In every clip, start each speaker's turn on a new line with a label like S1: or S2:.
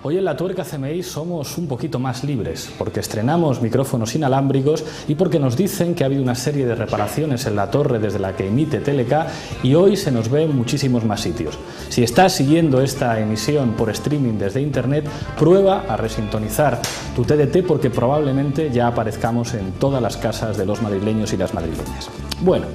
S1: Hoy en La Tuerca CMI somos un poquito más libres, porque estrenamos micrófonos inalámbricos y porque nos dicen que ha habido una serie de reparaciones en la torre desde la que emite Teleca y hoy se nos ve en muchísimos más sitios. Si estás siguiendo esta emisión por streaming desde internet, prueba a resintonizar tu TDT porque probablemente ya aparezcamos en todas las casas de los madrileños y las madrileñas. Bueno,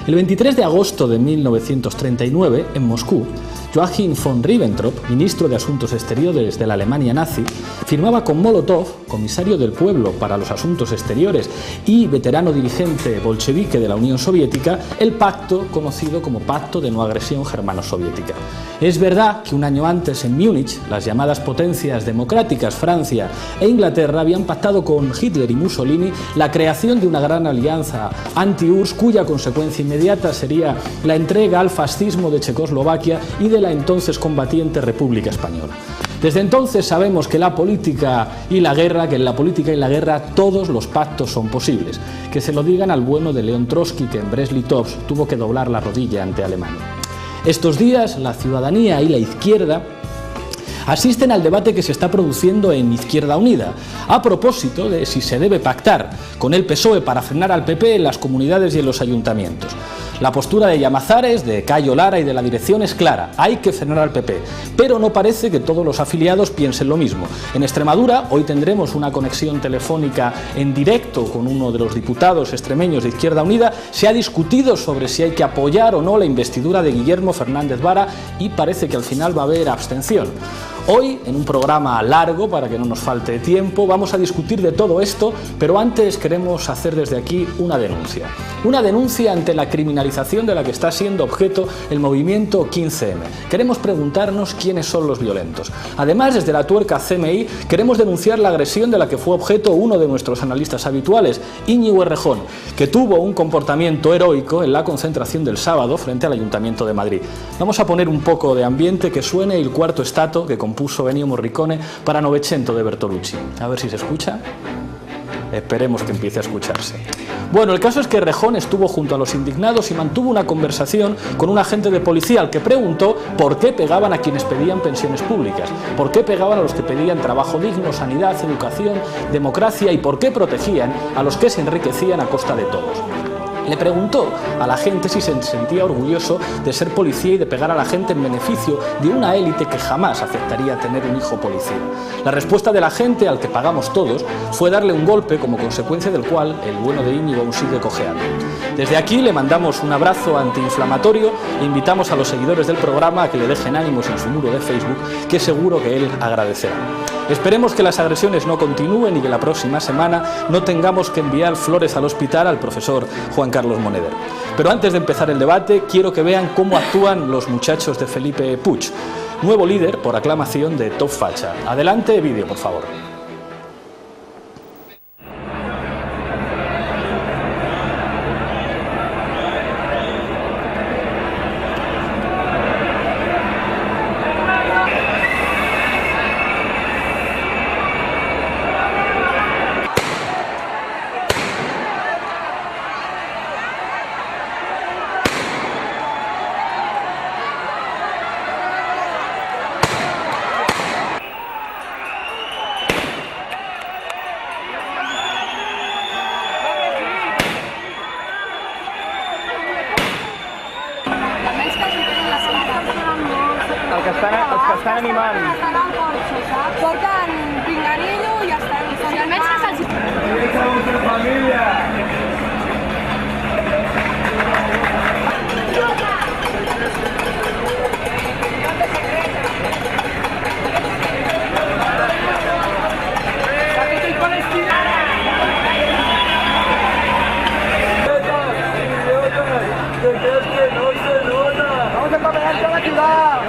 S1: el 23 de agosto de 1939, en Moscú, Joachim von Ribbentrop, ministro de Asuntos Exteriores de la Alemania nazi, firmaba con Molotov, comisario del pueblo para los asuntos exteriores y veterano dirigente bolchevique de la Unión Soviética, el pacto conocido como Pacto de No Agresión Germano-Soviética. Es verdad que un año antes en Múnich, las llamadas potencias democráticas Francia e Inglaterra habían pactado con Hitler y Mussolini la creación de una gran alianza anti-URSS cuya consecuencia inmediata sería la entrega al fascismo de Checoslovaquia y de la entonces combatiente República Española. Desde entonces sabemos que la política y la guerra, que en la política y la guerra todos los pactos son posibles. Que se lo digan al bueno de León Trotsky, que en Brest-Litovsk tuvo que doblar la rodilla ante Alemania. Estos días la ciudadanía y la izquierda asisten al debate que se está produciendo en Izquierda Unida, a propósito de si se debe pactar con el PSOE para frenar al PP en las comunidades y en los ayuntamientos. La postura de Llamazares, de Cayo Lara y de la dirección es clara: hay que frenar al PP, pero no parece que todos los afiliados piensen lo mismo. En Extremadura hoy tendremos una conexión telefónica en directo con uno de los diputados extremeños de Izquierda Unida. Se ha discutido sobre si hay que apoyar o no la investidura de Guillermo Fernández Vara y parece que al final va a haber abstención. Hoy, en un programa largo, para que no nos falte tiempo, vamos a discutir de todo esto, pero antes queremos hacer desde aquí una denuncia. Una denuncia ante la criminalización de la que está siendo objeto el movimiento 15M. Queremos preguntarnos quiénes son los violentos. Además, desde La Tuerca CMI, queremos denunciar la agresión de la que fue objeto uno de nuestros analistas habituales, Íñigo Errejón, que tuvo un comportamiento heroico en la concentración del sábado frente al Ayuntamiento de Madrid. Vamos a poner un poco de ambiente, que suene el cuarto stato que compuso Ennio Morricone para Novecento de Bertolucci. A ver si se escucha. Esperemos que empiece a escucharse. Bueno, el caso es que Errejón estuvo junto a los indignados y mantuvo una conversación con un agente de policía al que preguntó por qué pegaban a quienes pedían pensiones públicas, por qué pegaban a los que pedían trabajo digno, sanidad, educación, democracia y por qué protegían a los que se enriquecían a costa de todos. Le preguntó a la gente si se sentía orgulloso de ser policía y de pegar a la gente en beneficio de una élite que jamás aceptaría tener un hijo policía. La respuesta de la gente, al que pagamos todos, fue darle un golpe, como consecuencia del cual el bueno de Íñigo aún sigue cojeando. Desde aquí le mandamos un abrazo antiinflamatorio e invitamos a los seguidores del programa a que le dejen ánimos en su muro de Facebook, que seguro que él agradecerá. Esperemos que las agresiones no continúen y que la próxima semana no tengamos que enviar flores al hospital al profesor Juan Carlos Moneder. Pero antes de empezar el debate, quiero que vean cómo actúan los muchachos de Felipe Puig, nuevo líder por aclamación de Top Facha. Adelante, vídeo, por favor.
S2: Els que estan animant.
S3: Porten pinganillo i ja està. I almenys que se'ls...
S2: Família! Vamos a comer toda la ciudad.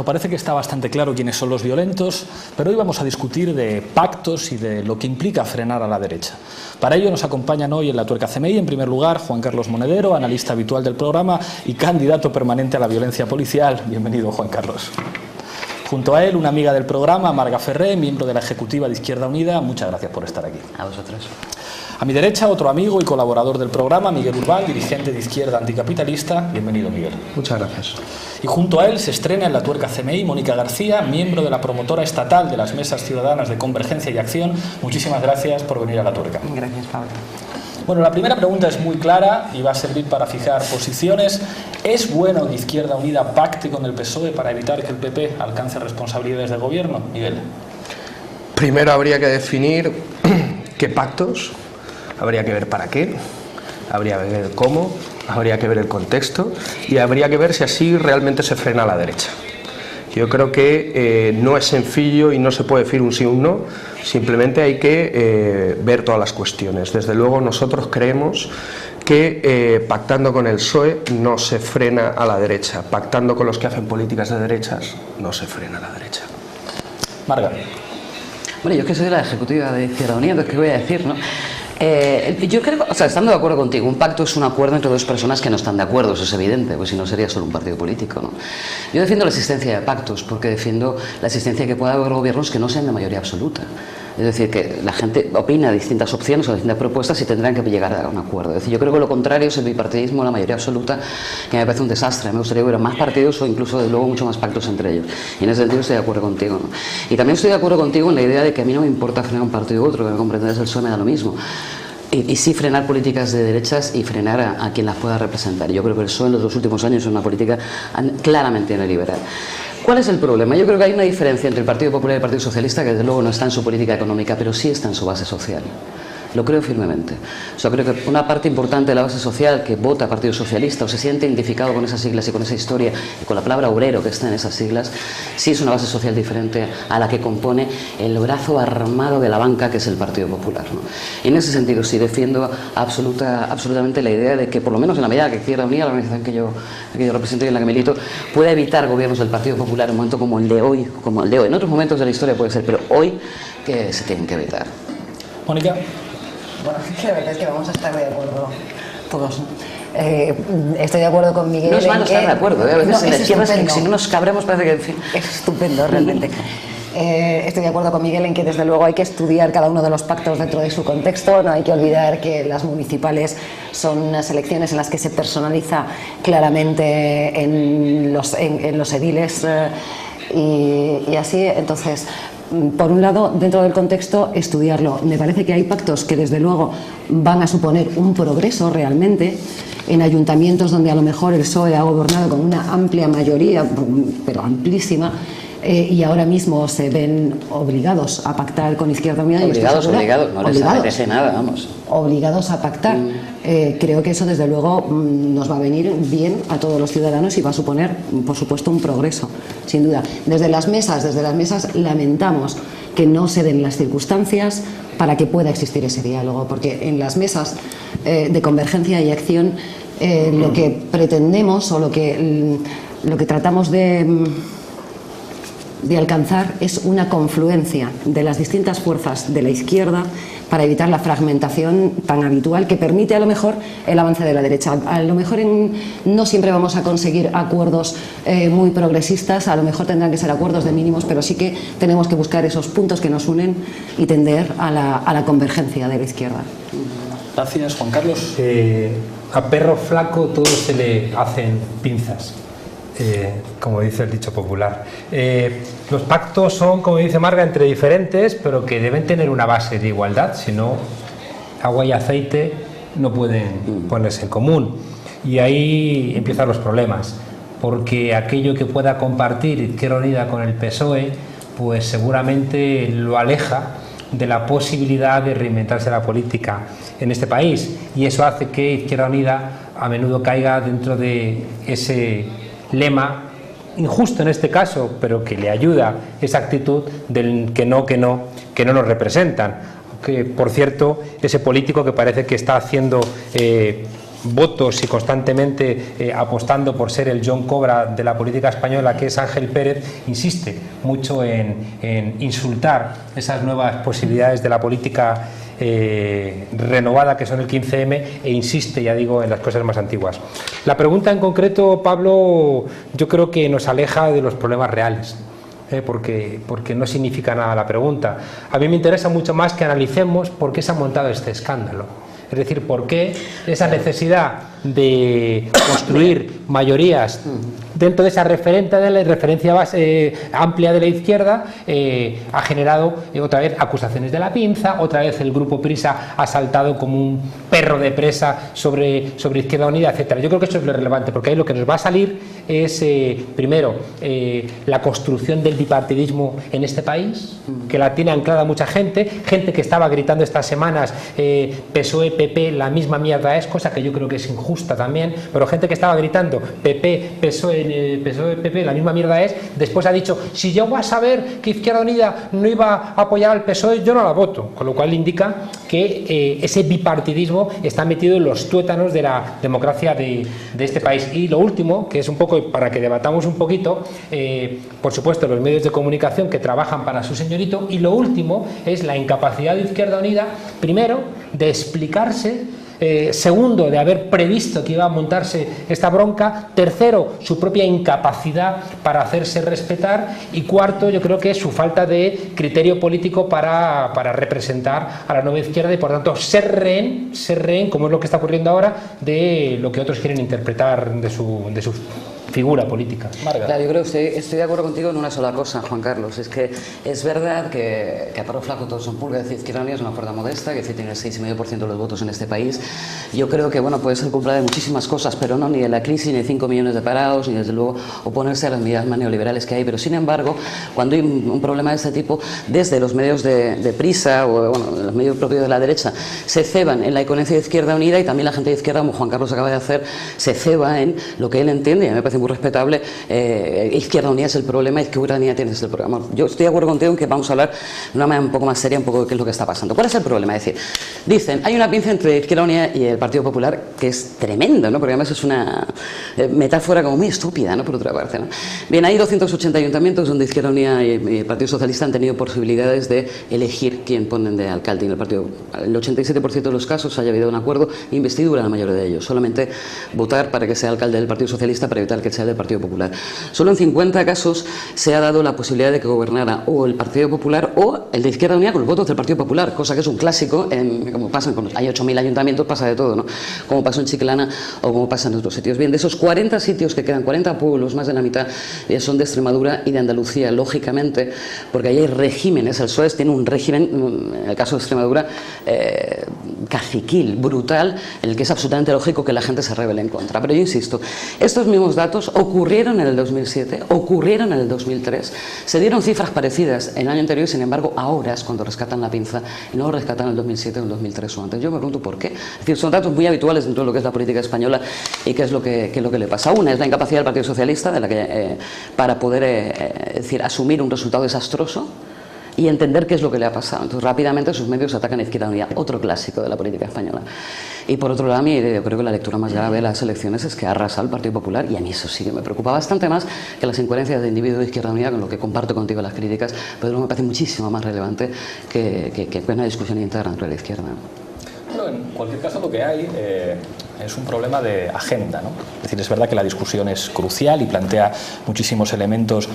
S1: parece que está bastante claro quiénes son los violentos, pero hoy vamos a discutir de pactos y de lo que implica frenar a la derecha. Para ello nos acompañan hoy en La Tuerca CMI, en primer lugar, Juan Carlos Monedero, analista habitual del programa y candidato permanente a la violencia policial. Bienvenido, Juan Carlos. Junto a él, una amiga del programa, Marga Ferré, miembro de la ejecutiva de Izquierda Unida. Muchas gracias por estar aquí.
S4: A vosotros.
S1: A mi derecha, otro amigo y colaborador del programa, Miguel Urbán, dirigente de Izquierda Anticapitalista. Bienvenido, Miguel.
S5: Muchas gracias.
S1: Y junto a él se estrena en La Tuerca CMI Mónica García, miembro de la promotora estatal de las Mesas Ciudadanas de Convergencia y Acción. Muchísimas gracias por venir a La Tuerca.
S4: Gracias, Pablo.
S1: Bueno, la primera pregunta es muy clara y va a servir para fijar posiciones. ¿Es bueno que Izquierda Unida pacte con el PSOE para evitar que el PP alcance responsabilidades de gobierno? Miguel.
S5: Primero habría que definir qué pactos, habría que ver para qué, habría que ver cómo, habría que ver el contexto y habría que ver si así realmente se frena a la derecha. Yo creo que no es sencillo y no se puede decir un sí o un no, simplemente hay que ver todas las cuestiones. Desde luego nosotros creemos que pactando con el PSOE no se frena a la derecha, pactando con los que hacen políticas de derechas no se frena a la derecha.
S1: Marga.
S4: Bueno, yo es que soy la ejecutiva de Izquierda Unida, entonces ¿qué voy a decir, no? Yo creo, o sea, estando de acuerdo contigo, un pacto es un acuerdo entre dos personas que no están de acuerdo, eso es evidente, pues si no sería solo un partido político, ¿no? Yo defiendo la existencia de pactos porque defiendo la existencia de que pueda haber gobiernos que no sean de mayoría absoluta. Es decir, que la gente opina distintas opciones o distintas propuestas y tendrán que llegar a un acuerdo. Es decir, yo creo que lo contrario es el bipartidismo, la mayoría absoluta, que me parece un desastre. Me gustaría que hubiera más partidos o incluso, de luego, mucho más pactos entre ellos. Y en ese sentido estoy de acuerdo contigo, ¿no? Y también estoy de acuerdo contigo en la idea de que a mí no me importa frenar un partido u otro, que me comprenderás, el PSOE me da lo mismo. Y sí frenar políticas de derechas y frenar a quien las pueda representar. Yo creo que el PSOE en los dos últimos años es una política claramente neoliberal. ¿Cuál es el problema? Yo creo que hay una diferencia entre el Partido Popular y el Partido Socialista que desde luego no está en su política económica, pero sí está en su base social. Lo creo firmemente. O sea, creo que una parte importante de la base social que vota al Partido Socialista o se siente identificado con esas siglas y con esa historia y con la palabra obrero que está en esas siglas, sí es una base social diferente a la que compone el brazo armado de la banca que es el Partido Popular, ¿no? Y en ese sentido sí defiendo absolutamente la idea de que por lo menos en la medida que Izquierda Unida, la organización que yo represento y en la que milito, pueda evitar gobiernos del Partido Popular en un momento como el de hoy, En otros momentos de la historia puede ser, pero hoy que se tienen que evitar.
S1: Mónica.
S6: Bueno, la verdad es que vamos a estar de acuerdo todos. Estoy de acuerdo con Miguel.
S4: No es malo estar de acuerdo, a veces en la izquierda si no nos cabremos parece que... En fin.
S6: Es estupendo, realmente. Estoy de acuerdo con Miguel en que desde luego hay que estudiar cada uno de los pactos dentro de su contexto. No hay que olvidar que las municipales son unas elecciones en las que se personaliza claramente en los ediles y así, entonces... Por un lado, dentro del contexto, estudiarlo. Me parece que hay pactos que desde luego van a suponer un progreso realmente en ayuntamientos donde a lo mejor el PSOE ha gobernado con una amplia mayoría, pero amplísima, y ahora mismo se ven obligados a pactar con Izquierda Unida.
S4: Obligados, no les apetece nada, vamos.
S6: Obligados a pactar. Creo que eso desde luego nos va a venir bien a todos los ciudadanos y va a suponer, por supuesto, un progreso, sin duda. Desde las mesas lamentamos que no se den las circunstancias para que pueda existir ese diálogo, porque en las mesas de convergencia y acción lo que pretendemos o lo que tratamos de alcanzar es una confluencia de las distintas fuerzas de la izquierda para evitar la fragmentación tan habitual que permite a lo mejor el avance de la derecha. A lo mejor no siempre vamos a conseguir acuerdos muy progresistas, a lo mejor tendrán que ser acuerdos de mínimos, pero sí que tenemos que buscar esos puntos que nos unen y tender a la convergencia de la izquierda.
S1: Gracias, Juan Carlos.
S7: A perro flaco todo se le hacen pinzas. Como dice el dicho popular. Los pactos son, como dice Marga, entre diferentes, pero que deben tener una base de igualdad, si no, agua y aceite no pueden ponerse en común. Y ahí empiezan los problemas, porque aquello que pueda compartir Izquierda Unida con el PSOE, pues seguramente lo aleja de la posibilidad de reinventarse la política en este país, y eso hace que Izquierda Unida a menudo caiga dentro de ese lema injusto en este caso, pero que le ayuda esa actitud del que no nos representan. Que, por cierto, ese político que parece que está haciendo votos y constantemente apostando por ser el John Cobra de la política española, que es Ángel Pérez, insiste mucho en insultar esas nuevas posibilidades de la política renovada que son el 15M, e insiste, ya digo, en las cosas más antiguas. La pregunta en concreto, Pablo, yo creo que nos aleja de los problemas reales. Porque no significa nada la pregunta. A mí me interesa mucho más que analicemos por qué se ha montado este escándalo. Es decir, por qué esa necesidad de construir mayorías dentro de esa referencia base, amplia de la izquierda, ha generado otra vez acusaciones de la pinza, otra vez el grupo Prisa ha saltado como un perro de presa sobre Izquierda Unida, etcétera. Yo creo que eso es lo relevante, porque ahí lo que nos va a salir es, primero, la construcción del bipartidismo en este país, que la tiene anclada mucha gente que estaba gritando estas semanas PSOE, PP, la misma mierda es, cosa que yo creo que es injusta también, pero gente que estaba gritando PP, PSOE, PP, la misma mierda es, después ha dicho, si llego a saber que Izquierda Unida no iba a apoyar al PSOE, yo no la voto, con lo cual indica que ese bipartidismo está metido en los tuétanos de la democracia de este país. Y lo último, que es un poco para que debatamos un poquito, por supuesto los medios de comunicación que trabajan para su señorito, y lo último es la incapacidad de Izquierda Unida, primero, de explicarse, segundo, de haber previsto que iba a montarse esta bronca, tercero, su propia incapacidad para hacerse respetar, y cuarto, yo creo que es su falta de criterio político para representar a la nueva izquierda y por tanto ser rehén, como es lo que está ocurriendo ahora, de lo que otros quieren interpretar de su figura política.
S4: Claro, yo creo que estoy de acuerdo contigo en una sola cosa, Juan Carlos, es que es verdad que a perro flaco todos son pulgas, decir, Izquierda Unida es una fuerza modesta, que tiene el 6,5% de los votos en este país. Yo creo que, bueno, puede ser culpable de muchísimas cosas, pero no ni de la crisis, ni de 5 millones de parados, ni desde luego oponerse a las medidas más neoliberales que hay. Pero sin embargo, cuando hay un problema de este tipo, desde los medios de Prisa o bueno, los medios propios de la derecha, se ceban en la iconencia de Izquierda Unida, y también la gente de izquierda, como Juan Carlos acaba de hacer, se ceba en lo que él entiende, y a mí me parece muy respetable, Izquierda Unida es el problema, Izquierda Unida tiene el problema. Yo estoy de acuerdo contigo en que vamos a hablar de una manera un poco más seria, un poco de qué es lo que está pasando. ¿Cuál es el problema? Es decir, dicen, hay una pinza entre Izquierda Unida y el Partido Popular que es tremenda, ¿no? Porque además es una metáfora como muy estúpida, ¿no? Por otra parte, ¿no? Bien, hay 280 ayuntamientos donde Izquierda Unida y el Partido Socialista han tenido posibilidades de elegir quién ponen de alcalde, y en el 87% de los casos haya habido un acuerdo e investidura en la mayoría de ellos. Solamente votar para que sea alcalde del Partido Socialista para evitar que sea del Partido Popular. Solo en 50 casos se ha dado la posibilidad de que gobernara o el Partido Popular o el de Izquierda Unida con los votos del Partido Popular, cosa que es un clásico, como pasa hay 8.000 ayuntamientos, pasa de todo, ¿no? Como pasó en Chiclana o como pasa en otros sitios. Bien, de esos 40 sitios que quedan, 40 pueblos, más de la mitad son de Extremadura y de Andalucía, lógicamente, porque ahí hay regímenes. El PSOE tiene un régimen, en el caso de Extremadura, caciquil, brutal, en el que es absolutamente lógico que la gente se rebele en contra. Pero yo insisto, estos mismos datos ocurrieron en el 2007, ocurrieron en el 2003, se dieron cifras parecidas en el año anterior, y sin embargo ahora es cuando rescatan la pinza y no lo rescatan en el 2007 o en el 2003 o antes. Yo me pregunto por qué. Es decir, son datos muy habituales dentro de lo que es la política española, y qué es lo que le pasa. Una es la incapacidad del Partido Socialista para poder decir, asumir un resultado desastroso y entender qué es lo que le ha pasado. Entonces rápidamente sus medios atacan a Izquierda Unida, otro clásico de la política española. Y por otro lado, a mí yo creo que la lectura más grave de las elecciones es que ha arrasado el Partido Popular, y a mí eso sí que me preocupa bastante más que las incoherencias de individuos de Izquierda Unida, con lo que comparto contigo las críticas, pero me parece muchísimo más relevante que una discusión interna entre la izquierda.
S1: Bueno, en cualquier caso lo que hay es un problema de agenda, ¿no? Es decir, es verdad que la discusión es crucial y plantea muchísimos elementos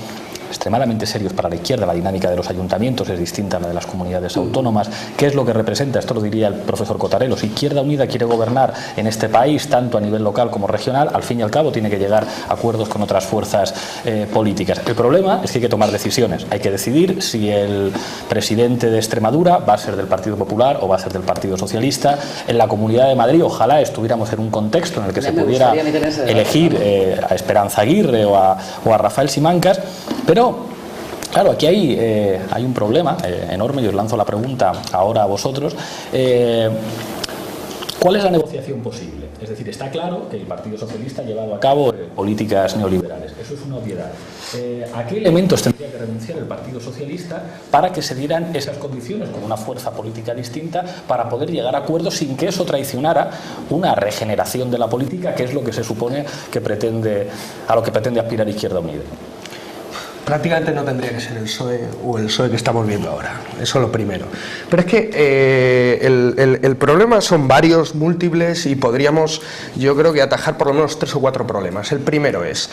S1: extremadamente serios para la izquierda. La dinámica de los ayuntamientos es distinta a la de las comunidades autónomas. ¿Qué es lo que representa? Esto lo diría el profesor Cotarelo. Si Izquierda Unida quiere gobernar en este país, tanto a nivel local como regional, al fin y al cabo tiene que llegar a acuerdos con otras fuerzas políticas. El problema es que hay que tomar decisiones. Hay que decidir si el presidente de Extremadura va a ser del Partido Popular o va a ser del Partido Socialista. En la Comunidad de Madrid, ojalá estuviéramos en un contexto en el que se pudiera elegir a Esperanza Aguirre o a Rafael Simancas, pero claro, aquí hay un problema enorme, y os lanzo la pregunta ahora a vosotros. ¿Cuál es la negociación posible? Es decir, está claro que el Partido Socialista ha llevado a cabo políticas neoliberales. Eso eso es una obviedad. ¿A qué elementos tendría que renunciar el Partido Socialista para que se dieran esas condiciones con una fuerza política distinta para poder llegar a acuerdos sin que eso traicionara una regeneración de la política, que es lo que se supone que a lo que pretende aspirar Izquierda Unida?
S5: Prácticamente no tendría que ser el PSOE o el PSOE que estamos viendo ahora, eso es lo primero. Pero es que el problema son varios, múltiples, y podríamos, yo creo que atajar por lo menos 3 o 4 problemas. El primero es,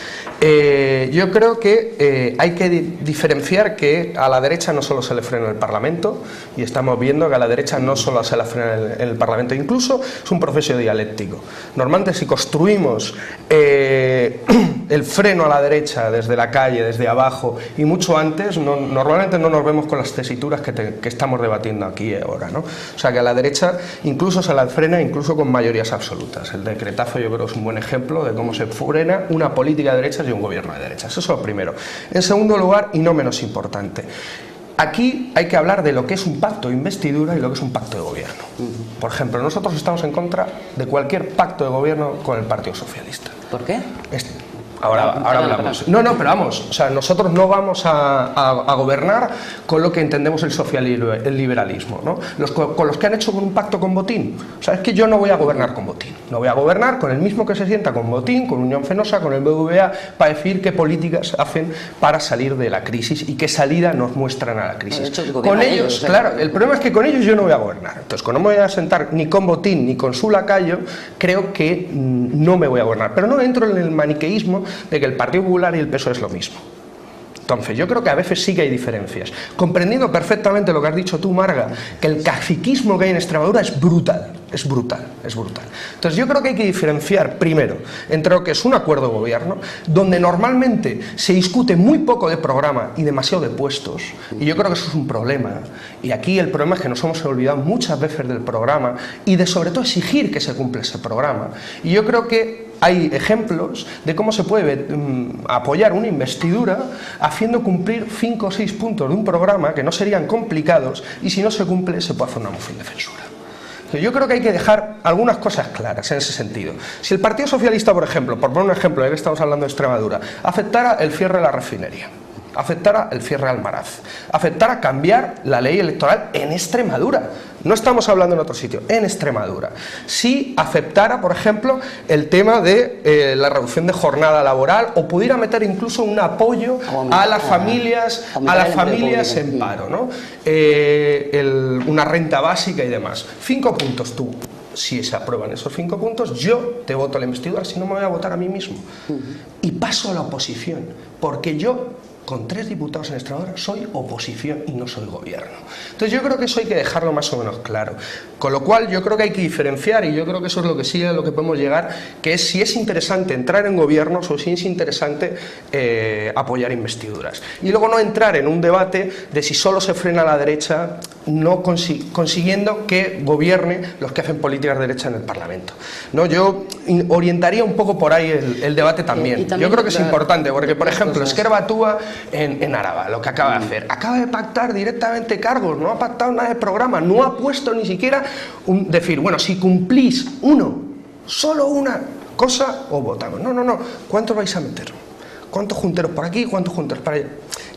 S5: yo creo que hay que diferenciar que a la derecha no solo se le frena el Parlamento, y estamos viendo que a la derecha no solo se le frena el Parlamento, incluso es un proceso dialéctico. Normalmente si construimos el freno a la derecha desde la calle, desde abajo, y mucho antes, normalmente no nos vemos con las tesituras que estamos debatiendo aquí ahora, ¿no? O sea que a la derecha incluso se la frena, incluso con mayorías absolutas. El decretazo yo creo que es un buen ejemplo de cómo se frena una política de derechas y un gobierno de derechas. Eso es lo primero. En segundo lugar, y no menos importante, aquí hay que hablar de lo que es un pacto de investidura y lo que es un pacto de gobierno. Por ejemplo, nosotros estamos en contra de cualquier pacto de gobierno con el Partido Socialista.
S4: ¿Por qué?
S5: Ahora hablamos. No, pero vamos, o sea, nosotros no vamos a gobernar con lo que entendemos el liberalismo, ¿no? Con los que han hecho un pacto con Botín. O sea, es que yo no voy a gobernar con Botín. No voy a gobernar con el mismo que se sienta con Botín, con Unión Fenosa, con el BBVA, para decir qué políticas hacen para salir de la crisis y qué salida nos muestran a la crisis. Con ellos, claro, el problema es que con ellos yo no voy a gobernar. Entonces, cuando no me voy a sentar ni con Botín ni con su lacayo, creo que no me voy a gobernar. Pero no entro en el maniqueísmo de que el Partido Popular y el PSOE es lo mismo. Entonces, yo creo que a veces sí que hay diferencias. Comprendiendo perfectamente lo que has dicho tú, Marga, que el caciquismo que hay en Extremadura es brutal, es brutal, es brutal. Entonces, yo creo que hay que diferenciar primero entre lo que es un acuerdo de gobierno, donde normalmente se discute muy poco de programa y demasiado de puestos, y yo creo que eso es un problema. Y aquí el problema es que nos hemos olvidado muchas veces del programa y de, sobre todo, exigir que se cumpla ese programa. Y yo creo que hay ejemplos de cómo se puede apoyar una investidura haciendo cumplir 5 o 6 puntos de un programa que no serían complicados, y si no se cumple se puede hacer una moción de censura. Yo creo que hay que dejar algunas cosas claras en ese sentido. Si el Partido Socialista, por ejemplo, por poner un ejemplo, ya que estamos hablando de Extremadura, aceptara el cierre de la refinería, afectará el cierre de Almaraz, afectará cambiar la ley electoral en Extremadura, no estamos hablando en otro sitio, en Extremadura. Si aceptara, por ejemplo, el tema de la reducción de jornada laboral, o pudiera meter incluso un apoyo a las familias en paro, ¿no? Una renta básica y demás. 5 puntos tú. Si se aprueban esos 5 puntos, yo te voto la investidura, si no me voy a votar a mí mismo. Y paso a la oposición, porque yo, con 3 diputados en Extremadura, soy oposición y no soy gobierno. Entonces yo creo que eso hay que dejarlo más o menos claro. Con lo cual yo creo que hay que diferenciar, y yo creo que eso es lo que sí a lo que podemos llegar, que es si es interesante entrar en gobiernos o si es interesante apoyar investiduras. Y luego no entrar en un debate de si solo se frena a la derecha, no consiguiendo que gobierne los que hacen políticas de derecha en el Parlamento. ¿No? Yo orientaría un poco por ahí el debate también. Yo creo que es importante, porque por ejemplo, Ezker Batua en Araba, lo que acaba de hacer, acaba de pactar directamente cargos, no ha pactado nada de programa, no ha puesto ni siquiera decir, bueno, si cumplís solo una cosa, os votamos. No, ¿cuántos vais a meter? ¿Cuántos junteros por aquí? ¿Cuántos junteros para allá?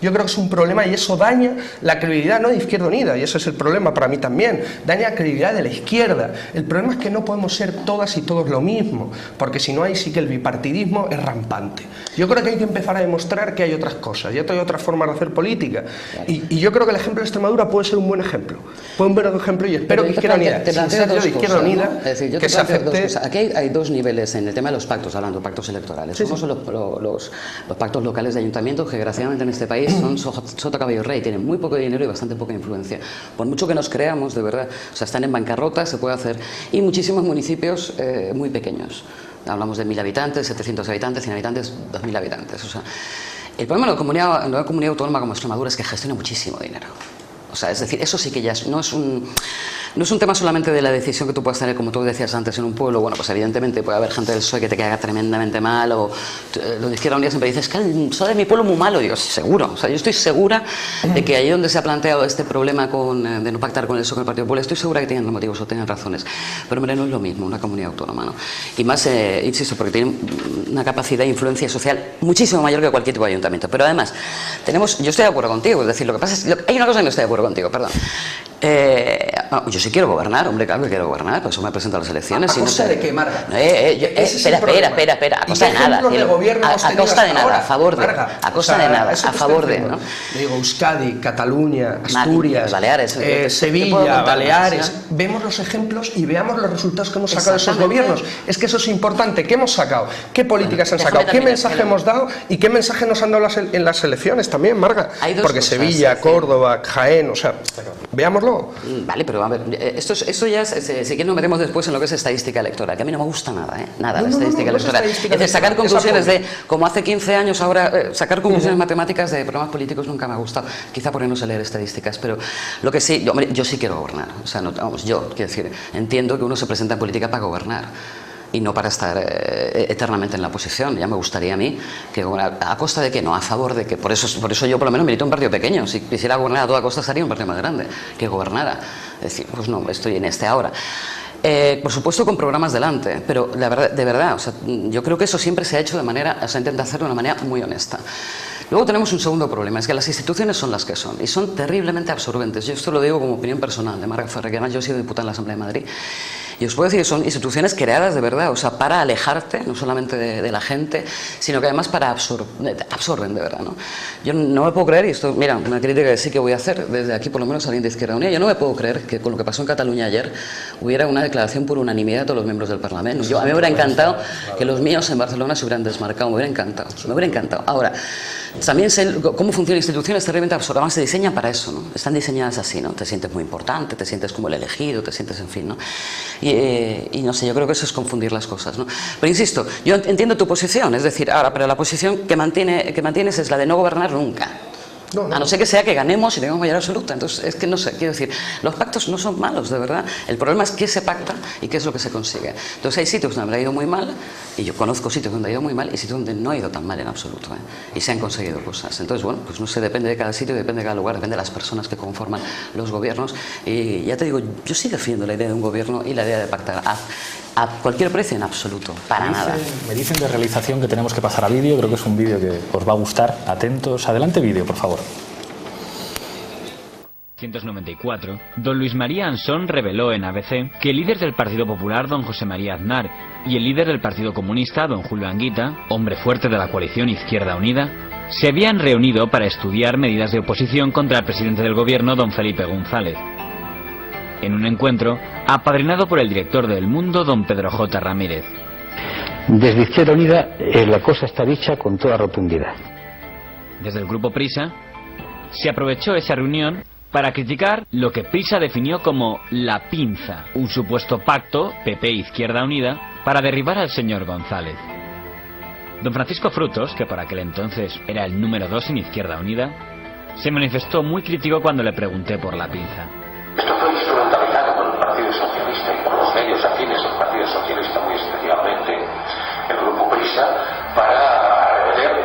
S5: Yo creo que es un problema, y eso daña la credibilidad no de Izquierda Unida, y ese es el problema para mí también, daña la credibilidad de la izquierda. El problema es que no podemos ser todas y todos lo mismo, porque si no, ahí sí que el bipartidismo es rampante. Yo creo que hay que empezar a demostrar que hay otras cosas, y hay otras formas de hacer política, y yo creo que el ejemplo de Extremadura puede ser un buen ejemplo, puede un buen ejemplo, y espero que Izquierda Unida, sin ser yo de Izquierda Unida, que se acepte.
S4: Aquí hay 2 niveles en el tema de los pactos, hablando de pactos electorales. Uno son los pactos locales de ayuntamientos, que desgraciadamente en este país son sota caballo rey, tienen muy poco dinero y bastante poca influencia. Por mucho que nos creamos, de verdad, o sea, están en bancarrota, se puede hacer, y muchísimos municipios muy pequeños. Hablamos de 1000 habitantes, 700 habitantes, 100 habitantes, 2000 habitantes. O sea, el problema de una comunidad autónoma como Extremadura es que gestiona muchísimo dinero. O sea, es decir, eso sí que ya no es un tema solamente de la decisión que tú puedas tener, como tú decías antes, en un pueblo. Bueno, pues evidentemente puede haber gente del PSOE que te caiga tremendamente mal, o lo de Izquierda Unida siempre dices, que el PSOE de mi pueblo es muy malo. Digo, sí, seguro. O sea, yo estoy segura de que ahí donde se ha planteado este problema de no pactar con el PSOE, con el Partido Popular, estoy segura que tienen motivos o tienen razones. Pero, hombre, no es lo mismo una comunidad autónoma, ¿no? Y más, insisto, porque tiene una capacidad de influencia social muchísimo mayor que cualquier tipo de ayuntamiento. Pero además, yo estoy de acuerdo contigo, es decir, lo que pasa es que hay una cosa que no estoy de acuerdo contigo, perdón. Yo sí quiero gobernar, hombre, claro que quiero gobernar, por eso me presento a las elecciones.
S5: ¿A costa de qué, Marga?
S4: Espera, a costa de nada. A costa de nada, a favor de. A costa de nada, a favor de, ¿no?
S5: Digo, Euskadi, Cataluña, Asturias,
S4: Baleares,
S5: Sevilla, Baleares. Vemos los ejemplos y veamos los resultados que hemos sacado de esos gobiernos. Es que eso es importante. ¿Qué hemos sacado? ¿Qué políticas han sacado? ¿Qué mensaje hemos dado? ¿Y qué mensaje nos han dado en las elecciones también, Marga? Porque Sevilla, Córdoba, Jaén, o sea, veámoslo.
S4: Vale, pero a ver, esto ya, si quieres nos metemos después en lo que es estadística electoral, que a mí no me gusta nada, nada la estadística electoral. Es decir, sacar conclusiones de, como hace 15 años ahora, sacar conclusiones matemáticas de programas políticos nunca me ha gustado, quizá por no sé leer estadísticas, pero lo que sí, yo sí quiero gobernar, o sea, yo, quiero decir, entiendo que uno se presenta en política para gobernar y no para estar eternamente en la oposición. Ya me gustaría a mí que a costa de que no, a favor de que, por eso yo por lo menos milito un partido pequeño. Si quisiera gobernar a toda costa estaría un partido más grande que gobernara. Es decir, pues no, estoy en este ahora. Por supuesto con programas delante, pero la verdad, de verdad, o sea, yo creo que eso siempre se ha hecho de manera, o sea, intenta hacerlo de una manera muy honesta. Luego tenemos un segundo problema, es que las instituciones son las que son y son terriblemente absorbentes. Yo esto lo digo como opinión personal de Marga Ferrer, que además yo he sido diputada en la Asamblea de Madrid. Y os puedo decir que son instituciones creadas de verdad, o sea, para alejarte, no solamente de la gente, sino que además absorben de verdad, ¿no? Yo no me puedo creer, y esto, mira, una crítica que sí que voy a hacer, desde aquí por lo menos alguien de Izquierda Unida, yo no me puedo creer que con lo que pasó en Cataluña ayer hubiera una declaración por unanimidad de todos los miembros del Parlamento. A mí me hubiera encantado que los míos en Barcelona se hubieran desmarcado, me hubiera encantado. Ahora, también sé cómo funcionan instituciones terriblemente absorbadas, además se diseñan para eso, ¿no? Están diseñadas así, ¿no? Te sientes muy importante, te sientes como el elegido, te sientes, en fin, ¿no? Y no sé, yo creo que eso es confundir las cosas, ¿no? Pero insisto, yo entiendo tu posición, es decir, ahora, pero la posición que mantienes es la de no gobernar nunca. A no ser que sea que ganemos y tengamos mayoría absoluta. Entonces, es que no sé, quiero decir, los pactos no son malos, de verdad. El problema es qué se pacta y qué es lo que se consigue. Entonces, hay sitios donde ha ido muy mal, y yo conozco sitios donde ha ido muy mal y sitios donde no ha ido tan mal en absoluto, y se han conseguido cosas. Entonces, bueno, pues no sé, depende de cada sitio, depende de cada lugar, depende de las personas que conforman los gobiernos. Y ya te digo, yo sí defiendo la idea de un gobierno y la idea de pactar a cualquier precio en absoluto, para nada.
S1: Me dicen de realización que tenemos que pasar a vídeo, creo que es un vídeo que os va a gustar. Atentos, adelante vídeo, por favor.
S8: 1994, don Luis María Ansón reveló en ABC que el líder del Partido Popular, don José María Aznar, y el líder del Partido Comunista, don Julio Anguita, hombre fuerte de la coalición Izquierda Unida, se habían reunido para estudiar medidas de oposición contra el presidente del gobierno, don Felipe González. En un encuentro apadrinado por el director de El Mundo, don Pedro J. Ramírez.
S9: Desde Izquierda Unida la cosa está dicha con toda rotundidad.
S8: Desde el grupo Prisa se aprovechó esa reunión para criticar lo que Prisa definió como la pinza, un supuesto pacto PP-Izquierda Unida para derribar al señor González. Don Francisco Frutos, que por aquel entonces era el número 2 en Izquierda Unida, se manifestó muy crítico cuando le pregunté por la pinza.
S10: Esto fue instrumentalizado por el Partido Socialista y por los medios afines al Partido Socialista, muy especialmente el Grupo Prisa, para arremeter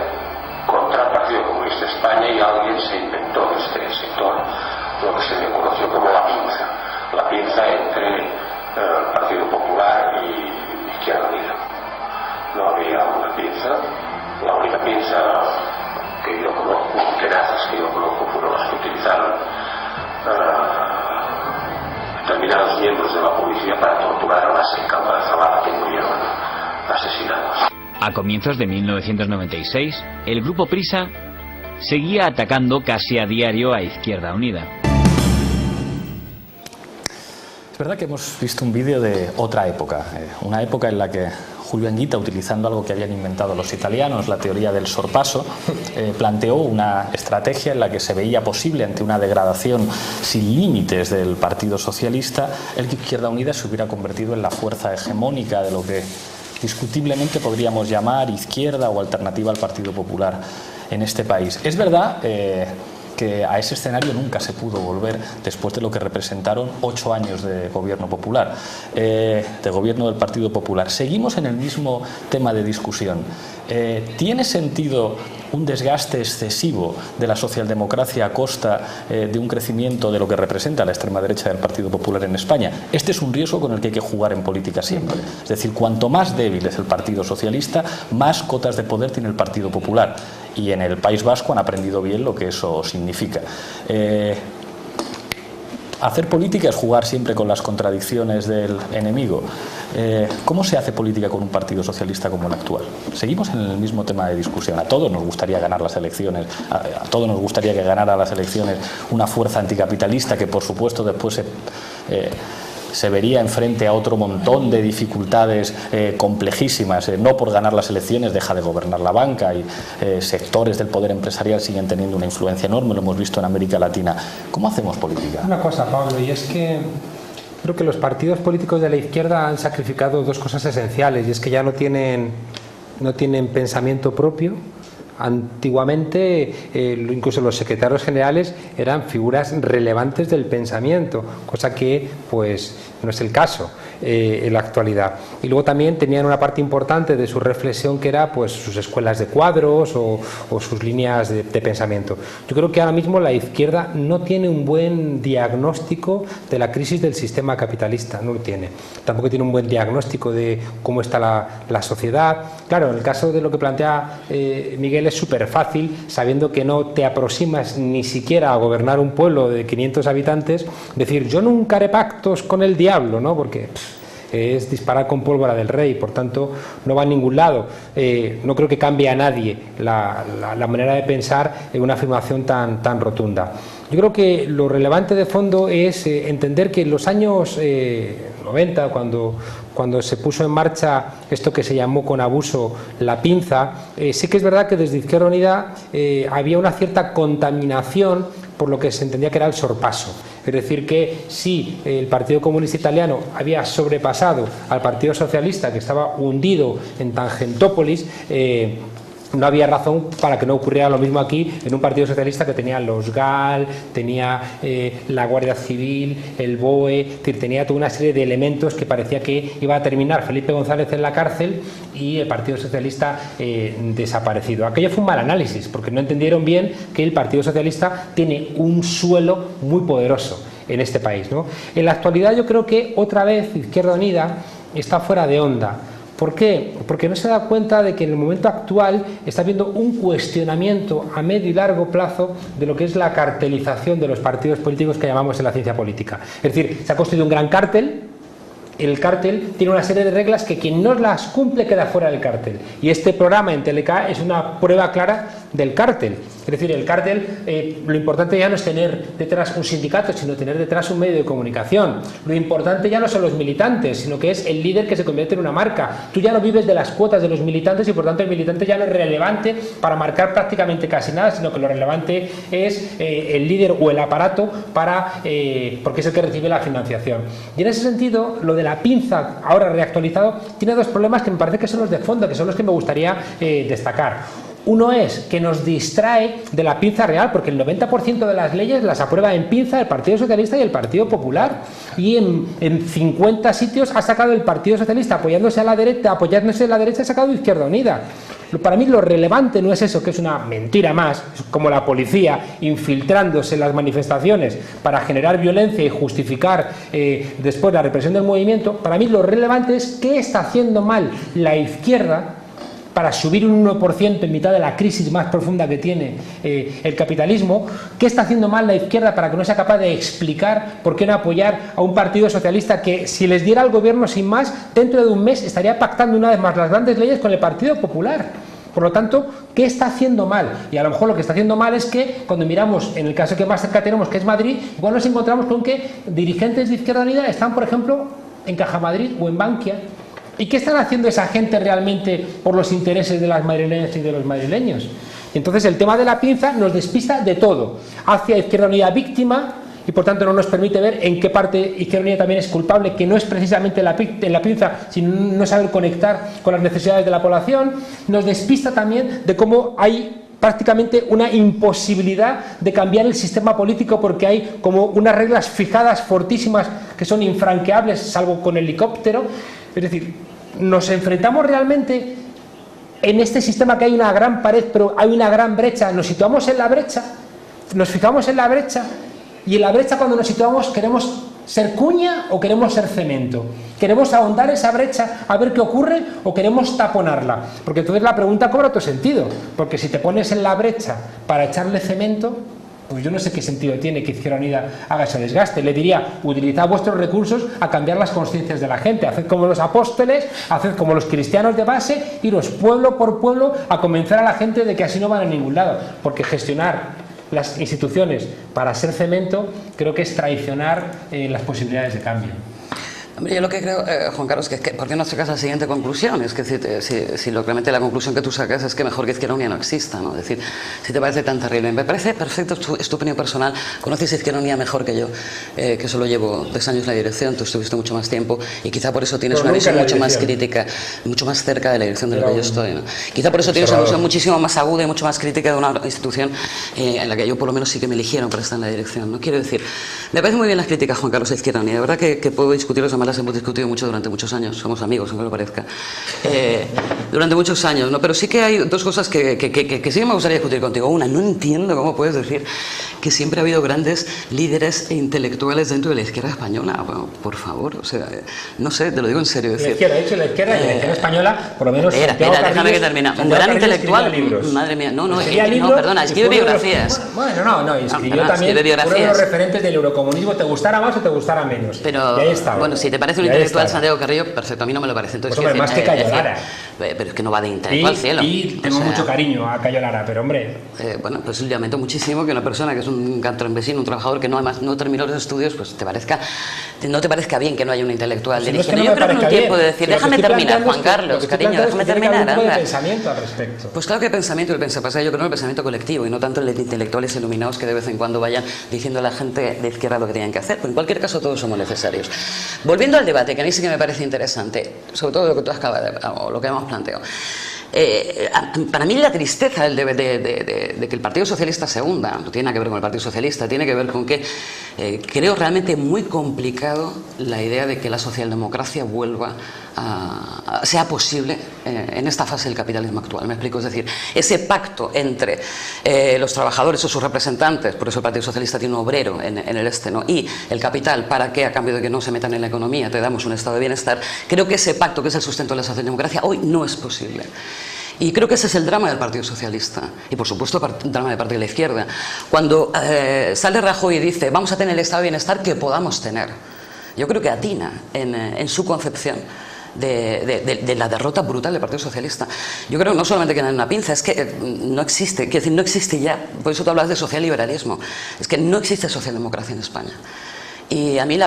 S10: contra el Partido Comunista de España, y alguien se inventó en este sector lo que se le conoció como la pinza entre el Partido Popular y Izquierda Unida. No había una pinza, la única pinza que yo conozco, tenazas que yo conozco, fueron las que utilizaron determinados miembros de la policía para torturar a base en Campo de Zabala, que murieron asesinados.
S8: A comienzos de 1996, el Grupo Prisa seguía atacando casi a diario a Izquierda Unida.
S1: Es verdad que hemos visto un vídeo de otra época, una época en la que Julio Anguita, utilizando algo que habían inventado los italianos, la teoría del sorpaso, planteó una estrategia en la que se veía posible, ante una degradación sin límites del Partido Socialista, el que Izquierda Unida se hubiera convertido en la fuerza hegemónica de lo que discutiblemente podríamos llamar izquierda o alternativa al Partido Popular en este país. Es verdad que a ese escenario nunca se pudo volver después de lo que representaron 8 años de gobierno popular, de gobierno del Partido Popular. Seguimos en el mismo tema de discusión. ¿Tiene sentido un desgaste excesivo de la socialdemocracia a costa de un crecimiento de lo que representa la extrema derecha del Partido Popular en España? Este es un riesgo con el que hay que jugar en política siempre. Es decir, cuanto más débil es el Partido Socialista, más cotas de poder tiene el Partido Popular. Y en el País Vasco han aprendido bien lo que eso significa. Hacer política es jugar siempre con las contradicciones del enemigo. ¿Cómo se hace política con un partido socialista como el actual? Seguimos en el mismo tema de discusión. A todos nos gustaría ganar las elecciones, a todos nos gustaría que ganara las elecciones una fuerza anticapitalista que, por supuesto, después se vería enfrente a otro montón de dificultades complejísimas. No por ganar las elecciones deja de gobernar la banca y sectores del poder empresarial siguen teniendo una influencia enorme, lo hemos visto en América Latina. ¿Cómo hacemos política?
S7: Una cosa, Pablo, y es que creo que los partidos políticos de la izquierda han sacrificado dos cosas esenciales, y es que ya no tienen pensamiento propio. Antiguamente, incluso los secretarios generales eran figuras relevantes del pensamiento, cosa que pues no es el caso en la actualidad. Y luego también tenían una parte importante de su reflexión que era pues sus escuelas de cuadros o sus líneas de pensamiento. Yo creo que ahora mismo la izquierda no tiene un buen diagnóstico de la crisis del sistema capitalista, no lo tiene. Tampoco tiene un buen diagnóstico de cómo está la sociedad. Claro, en el caso de lo que plantea Miguel, es súper fácil, sabiendo que no te aproximas ni siquiera a gobernar un pueblo de 500 habitantes, decir yo nunca haré pactos con el diablo, ¿no? Porque es disparar con pólvora del rey, por tanto no va a ningún lado. No creo que cambie a nadie la manera de pensar en una afirmación tan rotunda. Yo creo que lo relevante de fondo es entender que en los años 90, cuando se puso en marcha esto que se llamó con abuso la pinza, sí que es verdad que desde Izquierda Unida había una cierta contaminación por lo que se entendía que era el sorpaso. Es decir, que si el Partido Comunista Italiano había sobrepasado al Partido Socialista, que estaba hundido en Tangentópolis, no había razón para que no ocurriera lo mismo aquí en un Partido Socialista que tenía los GAL, tenía la Guardia Civil, el BOE, es decir, tenía toda una serie de elementos que parecía que iba a terminar Felipe González en la cárcel y el Partido Socialista desaparecido. Aquello fue un mal análisis, porque no entendieron bien que el Partido Socialista tiene un suelo muy poderoso en este país, ¿no? En la actualidad yo creo que otra vez Izquierda Unida está fuera de onda. ¿Por qué? Porque no se da cuenta de que en el momento actual está habiendo un cuestionamiento a medio y largo plazo de lo que es la cartelización de los partidos políticos que llamamos en la ciencia política. Es decir, se ha construido un gran cártel. El cártel tiene una serie de reglas que quien no las cumple queda fuera del cártel. Y este programa en Teleca es una prueba clara del cártel. Es decir, el cártel, lo importante ya no es tener detrás un sindicato, sino tener detrás un medio de comunicación. Lo importante ya no son los militantes, sino que es el líder que se convierte en una marca. Tú ya no vives de las cuotas de los militantes y por tanto el militante ya no es relevante para marcar prácticamente casi nada, sino que lo relevante es el líder o el aparato porque es el que recibe la financiación. Y en ese sentido, lo de la pinza, ahora reactualizado, tiene dos problemas que me parece que son los de fondo, que son los que me gustaría destacar. Uno es que nos distrae de la pinza real, porque el 90% de las leyes las aprueba en pinza el Partido Socialista y el Partido Popular. Y en 50 sitios ha sacado el Partido Socialista apoyándose en la derecha, ha sacado Izquierda Unida. Para mí lo relevante no es eso, que es una mentira más, como la policía infiltrándose en las manifestaciones para generar violencia y justificar después la represión del movimiento. Para mí lo relevante es qué está haciendo mal la izquierda para subir un 1% en mitad de la crisis más profunda que tiene el capitalismo. ¿Qué está haciendo mal la izquierda para que no sea capaz de explicar por qué no apoyar a un partido socialista que, si les diera el gobierno sin más, dentro de un mes estaría pactando una vez más las grandes leyes con el Partido Popular? Por lo tanto, ¿qué está haciendo mal? Y a lo mejor lo que está haciendo mal es que cuando miramos en el caso que más cerca tenemos, que es Madrid, igual nos encontramos con que dirigentes de Izquierda Unida están, por ejemplo, en Caja Madrid o en Bankia. ¿Y qué están haciendo esa gente realmente por los intereses de las madrileñas y de los madrileños? Entonces el tema de la pinza nos despista de todo. Hacia Izquierda Unida víctima y por tanto no nos permite ver en qué parte Izquierda Unida también es culpable, que no es precisamente en la pinza, sino no saber conectar con las necesidades de la población. Nos despista también de cómo hay prácticamente una imposibilidad de cambiar el sistema político porque hay como unas reglas fijadas fortísimas que son infranqueables, salvo con helicóptero. Es decir, nos enfrentamos realmente en este sistema que hay una gran pared, pero hay una gran brecha. Nos situamos en la brecha, nos fijamos en la brecha, y en la brecha, cuando nos situamos, queremos ser cuña o queremos ser cemento. ¿Queremos ahondar esa brecha a ver qué ocurre o queremos taponarla? Porque entonces la pregunta cobra otro sentido, porque si te pones en la brecha para echarle cemento, pues yo no sé qué sentido tiene que Izquierda Unida haga ese desgaste. Le diría, utilizad vuestros recursos a cambiar las conciencias de la gente, haced como los apóstoles, haced como los cristianos de base, iros pueblo por pueblo a convencer a la gente de que así no van a ningún lado, porque gestionar las instituciones para ser cemento creo que es traicionar las posibilidades de cambio.
S4: Hombre, yo lo que creo, Juan Carlos, que es que ¿por qué no sacas la siguiente conclusión? Es que si realmente la conclusión que tú sacas es que mejor que Izquierda Unida no exista, ¿no? Es decir, si te parece tan terrible, me parece perfecto, es tu opinión personal, conoces Izquierda Unida mejor que yo, que solo llevo 2 años en la dirección, tú estuviste mucho más tiempo y quizá por eso tienes una visión mucho más crítica, mucho más cerca de la dirección de la que yo estoy, ¿no? Quizá por eso tienes una visión muchísimo más aguda y mucho más crítica de una institución en la que yo por lo menos sí que me eligieron para estar en la dirección, ¿no? Quiero decir, me parecen muy bien las críticas, Juan Carlos, de Izquierda Unida, de verdad que puedo discutirlos, además las hemos discutido mucho durante muchos años, somos amigos, aunque lo parezca, durante muchos años, ¿no? Pero sí que hay dos cosas que sí que me gustaría discutir contigo. Una, no entiendo cómo puedes decir que siempre ha habido grandes líderes e intelectuales dentro de la izquierda española. Bueno, por favor, o sea, no sé, te lo digo en serio.
S7: La izquierda, de hecho, la izquierda española, por lo menos...
S4: Espera, déjame que termine. Un gran intelectual, madre mía, no, perdona, escribe biografías.
S7: Bueno, no, escribió también uno de los referentes del eurocomunismo, te gustara más o te gustara menos.
S4: Pero,
S7: y ahí estaba.
S4: Bueno, si te parece un intelectual Santiago Carrillo, perfecto, a mí no me lo parece. Entonces,
S7: pues, hombre, más que Cayo Lara.
S4: Pero es que no va de intelectual al cielo.
S7: Y tengo mucho cariño a Cayo Lara, pero hombre...
S4: bueno, pues lamento muchísimo que una persona que es un cantrombesino, un trabajador que además no terminó los estudios, pues no te parezca bien que no haya un intelectual dirigiendo. Yo creo que un tiempo de decir, déjame terminar, Juan Carlos, cariño, déjame terminar.
S7: Hay pensamiento al respecto.
S4: Pues claro que hay pensamiento, yo creo en el pensamiento colectivo y no tanto en el de intelectuales iluminados que de vez en cuando vayan diciendo a la gente de izquierda lo que tienen que hacer. Pero en cualquier caso todos somos necesarios. Volviendo al debate, que a mí sí que me parece interesante, sobre todo lo que tú acabas o lo que hemos planteado. Para mí la tristeza de que el Partido Socialista se hunda no tiene nada que ver con el Partido Socialista, tiene que ver con que creo realmente muy complicado la idea de que la socialdemocracia vuelva sea posible en esta fase del capitalismo actual. Me explico, es decir, ese pacto entre los trabajadores o sus representantes, por eso el Partido Socialista tiene un obrero en el este, ¿no? Y el capital, para que a cambio de que no se metan en la economía te damos un estado de bienestar, creo que ese pacto que es el sustento de la socialdemocracia hoy no es posible. Y creo que ese es el drama del Partido Socialista y por supuesto el drama de parte de la izquierda. Cuando sale Rajoy y dice vamos a tener el estado de bienestar que podamos tener, yo creo que atina en su concepción de la derrota brutal del Partido Socialista. Yo creo no solamente que no hay una pinza, es que no existe, quiero decir, no existe ya, por eso tú hablas de socialliberalismo, es que no existe socialdemocracia en España. Y a mí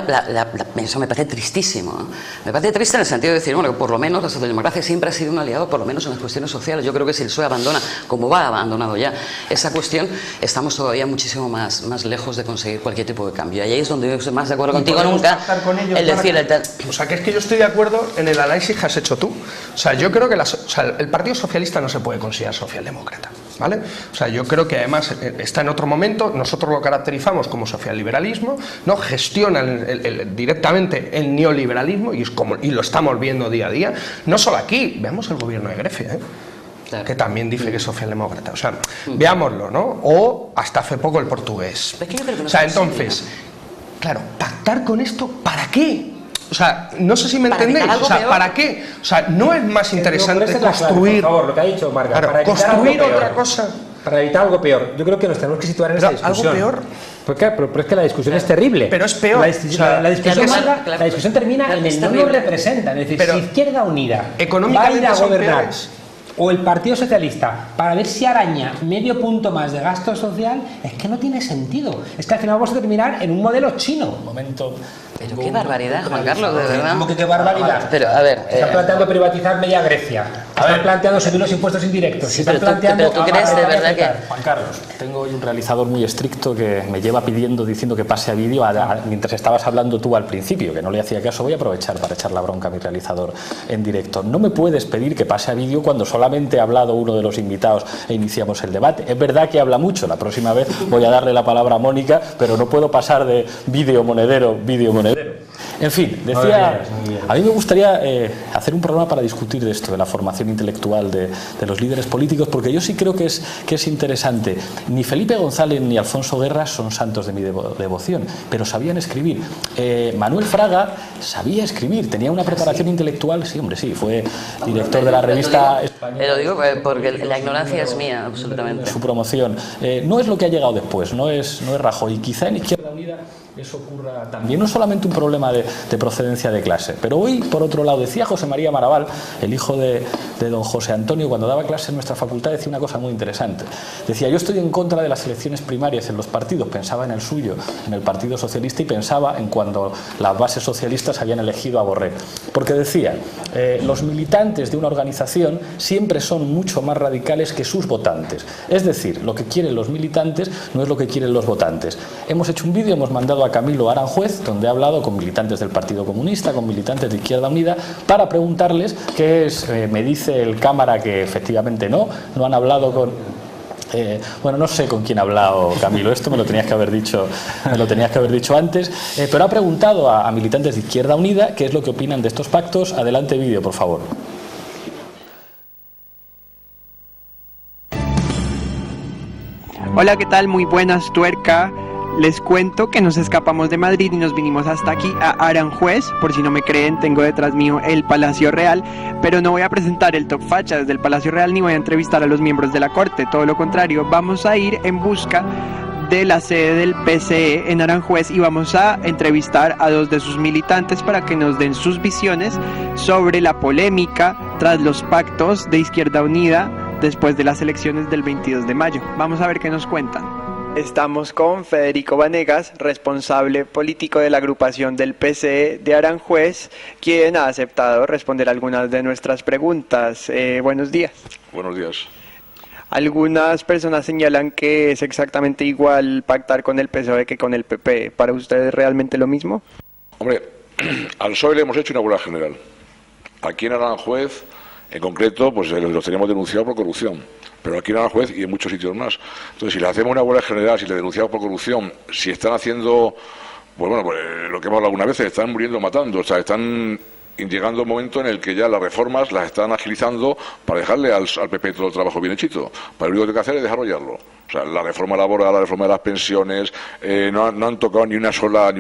S4: eso me parece tristísimo, ¿no? Me parece triste en el sentido de decir, bueno, que por lo menos la socialdemocracia siempre ha sido un aliado, por lo menos en las cuestiones sociales. Yo creo que si el PSOE abandona, como va abandonado ya, esa cuestión, estamos todavía muchísimo más lejos de conseguir cualquier tipo de cambio. Y ahí es donde yo estoy más de acuerdo contigo nunca. El decir,
S5: o sea, que es que yo estoy de acuerdo en el análisis que has hecho tú. O sea, yo creo que el Partido Socialista no se puede considerar socialdemócrata, ¿vale? O sea, yo creo que además está en otro momento, nosotros lo caracterizamos como socialliberalismo, ¿no? Gestiona directamente el neoliberalismo y lo estamos viendo día a día, no solo aquí, veamos el gobierno de Grecia, claro, que también dice que es socialdemócrata, o sea, veámoslo, ¿no? O hasta hace poco el portugués. O sea, entonces, claro, pactar con esto, ¿para qué? O sea, no sé si me entendéis, o sea, ¿para qué? O sea, no es más interesante construir,
S7: por favor, lo que ha dicho Marga,
S5: claro,
S7: para
S5: construir otra cosa.
S7: Para evitar algo peor. Yo creo que nos tenemos que situar en esa discusión.
S5: ¿Algo peor?
S7: Pero es que la discusión es terrible.
S5: Pero es peor.
S7: La discusión termina en el no nos representan. Es decir,
S5: pero,
S7: si Izquierda Unida
S5: va
S7: a ir a gobernar o el Partido Socialista para ver si araña medio punto más de gasto social, es que no tiene sentido. Es que al final vamos a terminar en un modelo chino.
S1: Un momento.
S4: Pero qué barbaridad, Juan Carlos, de verdad.
S7: ¿Cómo que qué barbaridad?
S4: Pero, a ver,
S7: están planteando privatizar media Grecia. Están planteando subir los impuestos indirectos.
S4: Sí, pero tú crees de verdad que...
S1: Juan Carlos, tengo hoy un realizador muy estricto que me lleva diciendo que pase a vídeo mientras estabas hablando tú al principio, que no le hacía caso. Voy a aprovechar para echar la bronca a mi realizador en directo. No me puedes pedir que pase a vídeo cuando solamente solamente ha hablado uno de los invitados e iniciamos el debate. Es verdad que habla mucho, la próxima vez voy a darle la palabra a Mónica, pero no puedo pasar de vídeo monedero. En fin, decía, a mí me gustaría hacer un programa para discutir de esto, de la formación intelectual de los líderes políticos, porque yo sí creo que es interesante. Ni Felipe González ni Alfonso Guerra son santos de mi devoción, pero sabían escribir. Manuel Fraga sabía escribir, tenía una preparación intelectual, sí, hombre, sí, fue director de la revista española.
S4: Lo digo porque la ignorancia es mía, absolutamente.
S1: Su promoción. No es lo que ha llegado después, no es Rajoy. Y quizá en Izquierda Unida eso ocurra también, no solamente un problema de procedencia de clase, pero hoy, por otro lado, decía José María Maraval, el hijo de don José Antonio, cuando daba clase en nuestra facultad, decía una cosa muy interesante. Decía, yo estoy en contra de las elecciones primarias en los partidos, pensaba en el suyo, en el Partido Socialista, y pensaba en cuando las bases socialistas habían elegido a Borrell, porque decía, los militantes de una organización siempre son mucho más radicales que sus votantes, es decir, lo que quieren los militantes no es lo que quieren los votantes. Hemos hecho un vídeo, hemos mandado a Camilo Aranjuez, donde ha hablado con militantes del Partido Comunista, con militantes de Izquierda Unida, para preguntarles qué es, me dice el cámara que efectivamente no han hablado con... bueno, no sé con quién ha hablado Camilo, esto me lo tenías que haber dicho antes, pero ha preguntado a militantes de Izquierda Unida qué es lo que opinan de estos pactos. Adelante vídeo, por favor.
S11: Hola, ¿qué tal? Muy buenas, tuerca. Les cuento que nos escapamos de Madrid y nos vinimos hasta aquí a Aranjuez. Por si no me creen, tengo detrás mío el Palacio Real, pero no voy a presentar el Top Facha desde el Palacio Real ni voy a entrevistar a los miembros de la Corte, todo lo contrario, vamos a ir en busca de la sede del PCE en Aranjuez y vamos a entrevistar a 2 de sus militantes para que nos den sus visiones sobre la polémica tras los pactos de Izquierda Unida después de las elecciones del 22 de mayo. Vamos a ver qué nos cuentan. Estamos con Federico Vanegas, responsable político de la agrupación del PCE de Aranjuez, quien ha aceptado responder algunas de nuestras preguntas. Buenos días.
S12: Buenos días.
S11: Algunas personas señalan que es exactamente igual pactar con el PSOE que con el PP. ¿Para ustedes es realmente lo mismo?
S12: Hombre, al PSOE le hemos hecho una huelga general. Aquí en Aranjuez, en concreto, pues los teníamos denunciados por corrupción. Pero aquí en Aranjuez y en muchos sitios más. Entonces, si le hacemos una huelga general, si le denunciamos por corrupción, si están haciendo, pues bueno, pues lo que hemos hablado algunas veces, están muriendo matando, o sea, están llegando un momento en el que ya las reformas las están agilizando para dejarle al PP todo el trabajo bien hechito. Para lo único que hay que hacer es desarrollarlo. O sea, la reforma laboral, la reforma de las pensiones, no han tocado ni un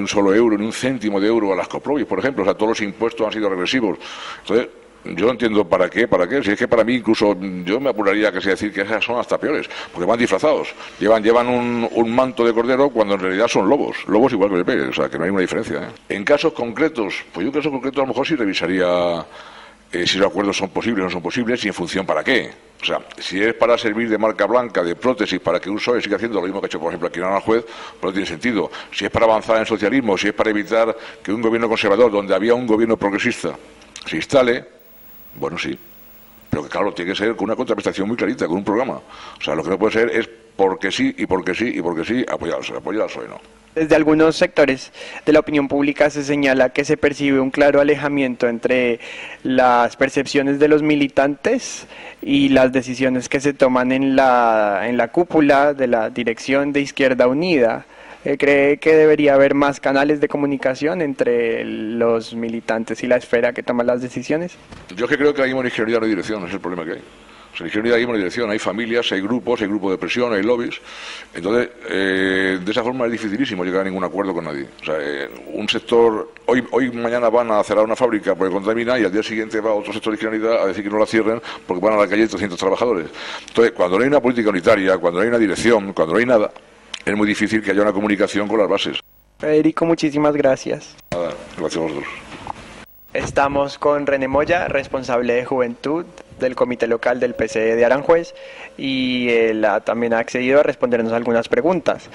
S12: solo euro, ni un céntimo de euro a las coprobis, por ejemplo. O sea, todos los impuestos han sido regresivos. Entonces, yo no entiendo para qué, si es que para mí incluso yo me apuraría que sea decir que esas son hasta peores, porque van disfrazados, llevan un manto de cordero cuando en realidad son lobos igual que el PP, o sea que no hay una diferencia. En casos concretos, pues yo en casos concretos a lo mejor sí revisaría si los acuerdos son posibles o no son posibles y en función para qué. O sea, si es para servir de marca blanca, de prótesis, para que un PSOE siga haciendo lo mismo que ha hecho, por ejemplo, aquí en Aranjuez, pues no tiene sentido. Si es para avanzar en socialismo, si es para evitar que un gobierno conservador, donde había un gobierno progresista, se instale, bueno, sí, pero que claro, tiene que ser con una contraprestación muy clarita, con un programa. O sea, lo que no puede ser es porque sí, y porque sí, y porque sí, apoyar al PSOE, no.
S11: Desde algunos sectores de la opinión pública se señala que se percibe un claro alejamiento entre las percepciones de los militantes y las decisiones que se toman en la cúpula de la dirección de Izquierda Unida. ¿Cree que debería haber más canales de comunicación entre los militantes y la esfera que toma las decisiones?
S12: Yo es que creo que hay una Izquierda Unida no hay dirección, es el problema que hay. O sea, en Izquierda Unida hay una dirección, hay familias, hay grupos de presión, hay lobbies. Entonces, de esa forma es dificilísimo llegar a ningún acuerdo con nadie. O sea, un sector, mañana van a cerrar una fábrica porque contamina y al día siguiente va otro sector de Izquierda Unida a decir que no la cierren porque van a la calle 300 trabajadores. Entonces, cuando no hay una política unitaria, cuando no hay una dirección, cuando no hay nada, es muy difícil que haya una comunicación con las bases.
S11: Federico, muchísimas gracias.
S12: Nada, gracias a vosotros.
S11: Estamos con René Moya, responsable de Juventud del Comité Local del PCE de Aranjuez, y él también ha accedido a respondernos algunas preguntas.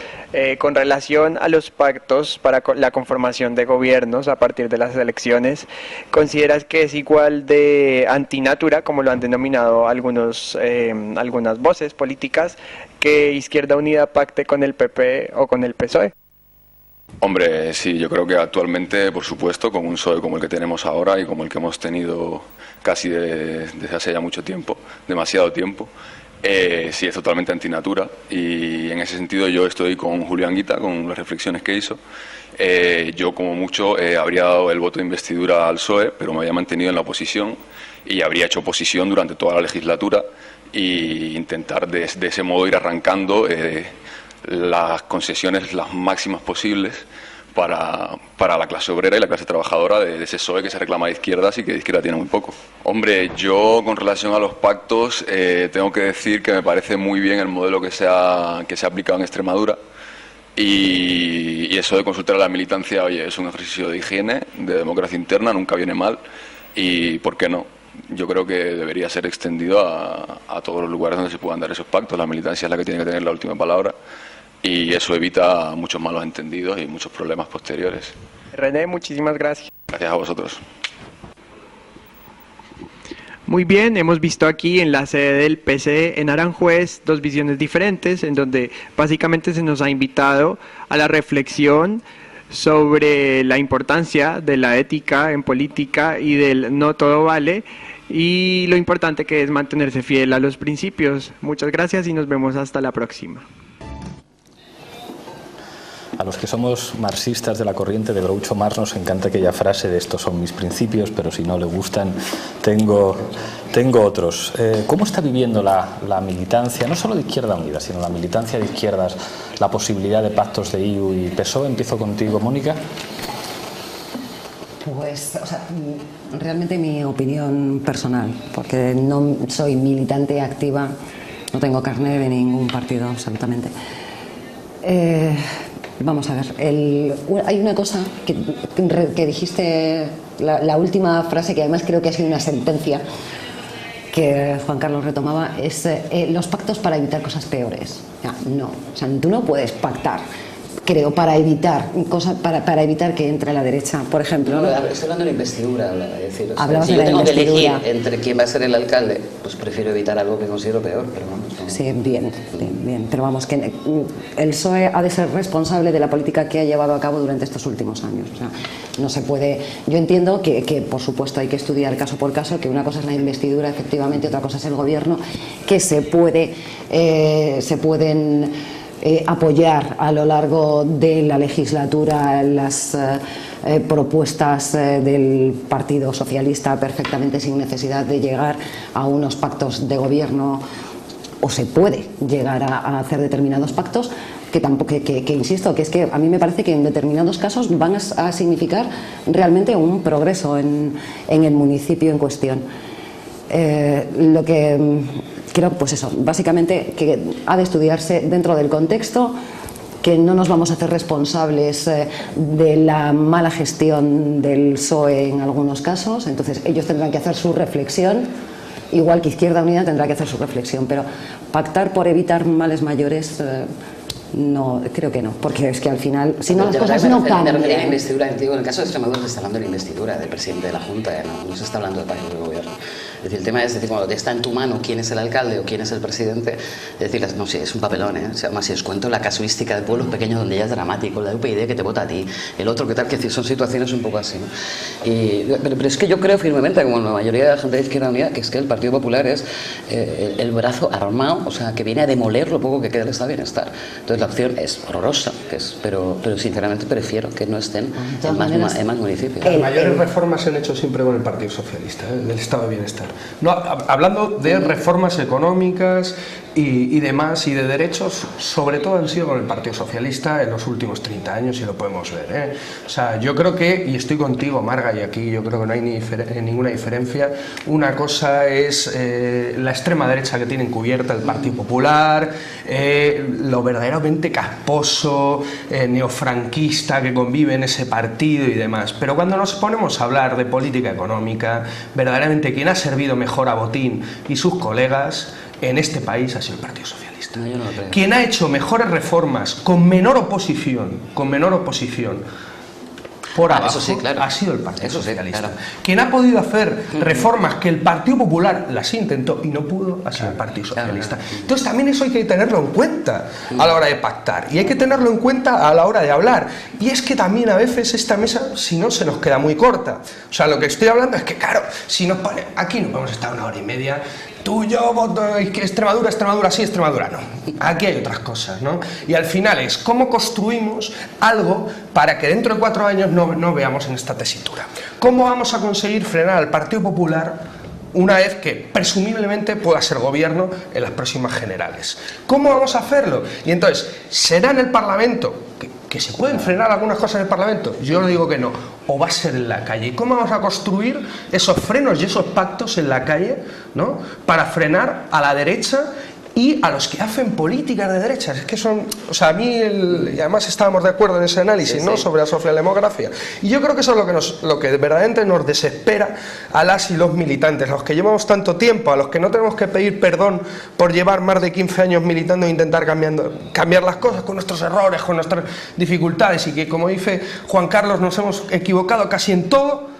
S11: Con relación a los pactos para la conformación de gobiernos a partir de las elecciones, ¿consideras que es igual de antinatura, como lo han denominado algunas voces políticas, que Izquierda Unida pacte con el PP o con el PSOE?
S13: Hombre, sí, yo creo que actualmente, por supuesto, con un PSOE como el que tenemos ahora y como el que hemos tenido casi desde hace ya mucho tiempo, demasiado tiempo, sí es totalmente antinatura, y en ese sentido yo estoy con Julio Anguita, con las reflexiones que hizo. Yo como mucho habría dado el voto de investidura al PSOE, pero me había mantenido en la oposición y habría hecho oposición durante toda la legislatura e intentar de ese modo ir arrancando las concesiones las máximas posibles para la clase obrera y la clase trabajadora de ese PSOE que se reclama de izquierdas y que de izquierda tiene muy poco. Hombre, yo con relación a los pactos tengo que decir que me parece muy bien el modelo que se ha aplicado en Extremadura, y eso de consultar a la militancia, oye, es un ejercicio de higiene, de democracia interna, nunca viene mal, y ¿por qué no? Yo creo que debería ser extendido a todos los lugares donde se puedan dar esos pactos. La militancia es la que tiene que tener la última palabra, y eso evita muchos malos entendidos y muchos problemas posteriores.
S11: René, muchísimas gracias.
S13: Gracias a vosotros.
S11: Muy bien, hemos visto aquí en la sede del PCE en Aranjuez dos visiones diferentes, en donde básicamente se nos ha invitado a la reflexión sobre la importancia de la ética en política y del no todo vale, y lo importante que es mantenerse fiel a los principios. Muchas gracias y nos vemos hasta la próxima.
S1: A los que somos marxistas de la corriente de Groucho Marx nos encanta aquella frase de estos son mis principios, pero si no le gustan tengo otros. ¿Cómo está viviendo la militancia, no solo de Izquierda Unida, sino la militancia de izquierdas, la posibilidad de pactos de IU y PSOE? Empiezo contigo, Mónica.
S6: Pues, realmente mi opinión personal, porque no soy militante activa, no tengo carné de ningún partido, absolutamente. Vamos a ver, hay una cosa que dijiste, la última frase, que además creo que ha sido una sentencia que Juan Carlos retomaba, es los pactos para evitar cosas peores. No, tú no puedes pactar, creo, para evitar cosas, para evitar que entre la derecha, por ejemplo.
S4: No, estoy hablando de la investidura, es decir,
S6: hablamos
S4: si
S6: de
S4: yo
S6: la
S4: tengo
S6: investidura.
S4: que elegir entre quién va a ser el alcalde, pues prefiero evitar algo que considero peor, pero vamos. No.
S6: Sí, bien, pero vamos, que el PSOE ha de ser responsable de la política que ha llevado a cabo durante estos últimos años. No se puede. Yo entiendo que por supuesto hay que estudiar caso por caso, que una cosa es la investidura, efectivamente, otra cosa es el gobierno, que se pueden apoyar a lo largo de la legislatura las propuestas del Partido Socialista perfectamente, sin necesidad de llegar a unos pactos de gobierno, o se puede llegar a hacer determinados pactos que tampoco, que insisto, que es que a mí me parece que en determinados casos van a significar realmente un progreso en el municipio en cuestión. Lo que creo, pues eso, básicamente que ha de estudiarse dentro del contexto, que no nos vamos a hacer responsables de la mala gestión del PSOE en algunos casos, entonces ellos tendrán que hacer su reflexión, igual que Izquierda Unida tendrá que hacer su reflexión, pero pactar por evitar males mayores, no, creo que no, porque es que al final, si no, las cosas no cambian.
S4: En la investidura, en el caso de Extremadura se está hablando de la investidura del presidente de la Junta, no se está hablando de pactos de gobierno. Es decir, el tema es, cuando está en tu mano quién es el alcalde o quién es el presidente, es decir, no sé, es un papelón, ¿eh? O sea, más si os cuento la casuística de pueblos pequeños donde ya es dramático, la de UPyD que te vota a ti, el otro que tal, que son situaciones un poco así, ¿no? Pero es que yo creo firmemente, como la mayoría de la gente de Izquierda Unida, que es que el Partido Popular es el brazo armado, o sea, que viene a demoler lo poco que queda del estado de bienestar. Entonces la opción es horrorosa, pero sinceramente prefiero que no estén en más municipios.
S5: Las mayores reformas se han hecho siempre con el Partido Socialista, del estado de bienestar. No, hablando de reformas económicas y demás, y de derechos, sobre todo han sido con el Partido Socialista en los últimos 30 años, y lo podemos ver, ¿eh? O sea, yo creo que, y estoy contigo, Marga, y aquí yo creo que no hay ninguna diferencia, una cosa es la extrema derecha que tiene encubierta el Partido Popular, lo verdaderamente casposo, neofranquista que convive en ese partido y demás, pero cuando nos ponemos a hablar de política económica, verdaderamente quien ha servido mejor a Botín y sus colegas en este país ha sido el Partido Socialista.
S4: No, yo no lo creo.
S5: Quien ha hecho mejores reformas con menor oposición, por abajo
S4: eso sí, claro.
S5: ha sido el Partido
S4: Eso sí,
S5: Socialista.
S4: claro.
S5: Quien ha podido hacer reformas que el Partido Popular las intentó y no pudo ha sido el Partido Socialista. Entonces también eso hay que tenerlo en cuenta a la hora de pactar y hay que tenerlo en cuenta a la hora de hablar. Y es que también a veces esta mesa, si no, se nos queda muy corta. O sea, lo que estoy hablando es que, claro, si nos pone, aquí no podemos estar 1 hora y media, tú, yo, voto, Extremadura, Extremadura sí, Extremadura no. Aquí hay otras cosas, ¿no? Y al final es cómo construimos algo para que dentro de 4 años no veamos en esta tesitura. ¿Cómo vamos a conseguir frenar al Partido Popular una vez que presumiblemente pueda ser gobierno en las próximas generales? ¿Cómo vamos a hacerlo? Y entonces, ¿será en el Parlamento que se pueden frenar algunas cosas en el Parlamento? Yo no digo que no, o va a ser en la calle. ¿Y cómo vamos a construir esos frenos y esos pactos en la calle, ¿no?, para frenar a la derecha y a los que hacen políticas de derechas? Es que son, o sea, a mí, y además estábamos de acuerdo en ese análisis, ¿no?, sobre la socialdemografía. Y yo creo que eso es lo que verdaderamente nos desespera a las y los militantes, a los que llevamos tanto tiempo, a los que no tenemos que pedir perdón por llevar más de 15 años militando e intentar cambiar las cosas con nuestros errores, con nuestras dificultades, y que, como dice Juan Carlos, nos hemos equivocado casi en todo,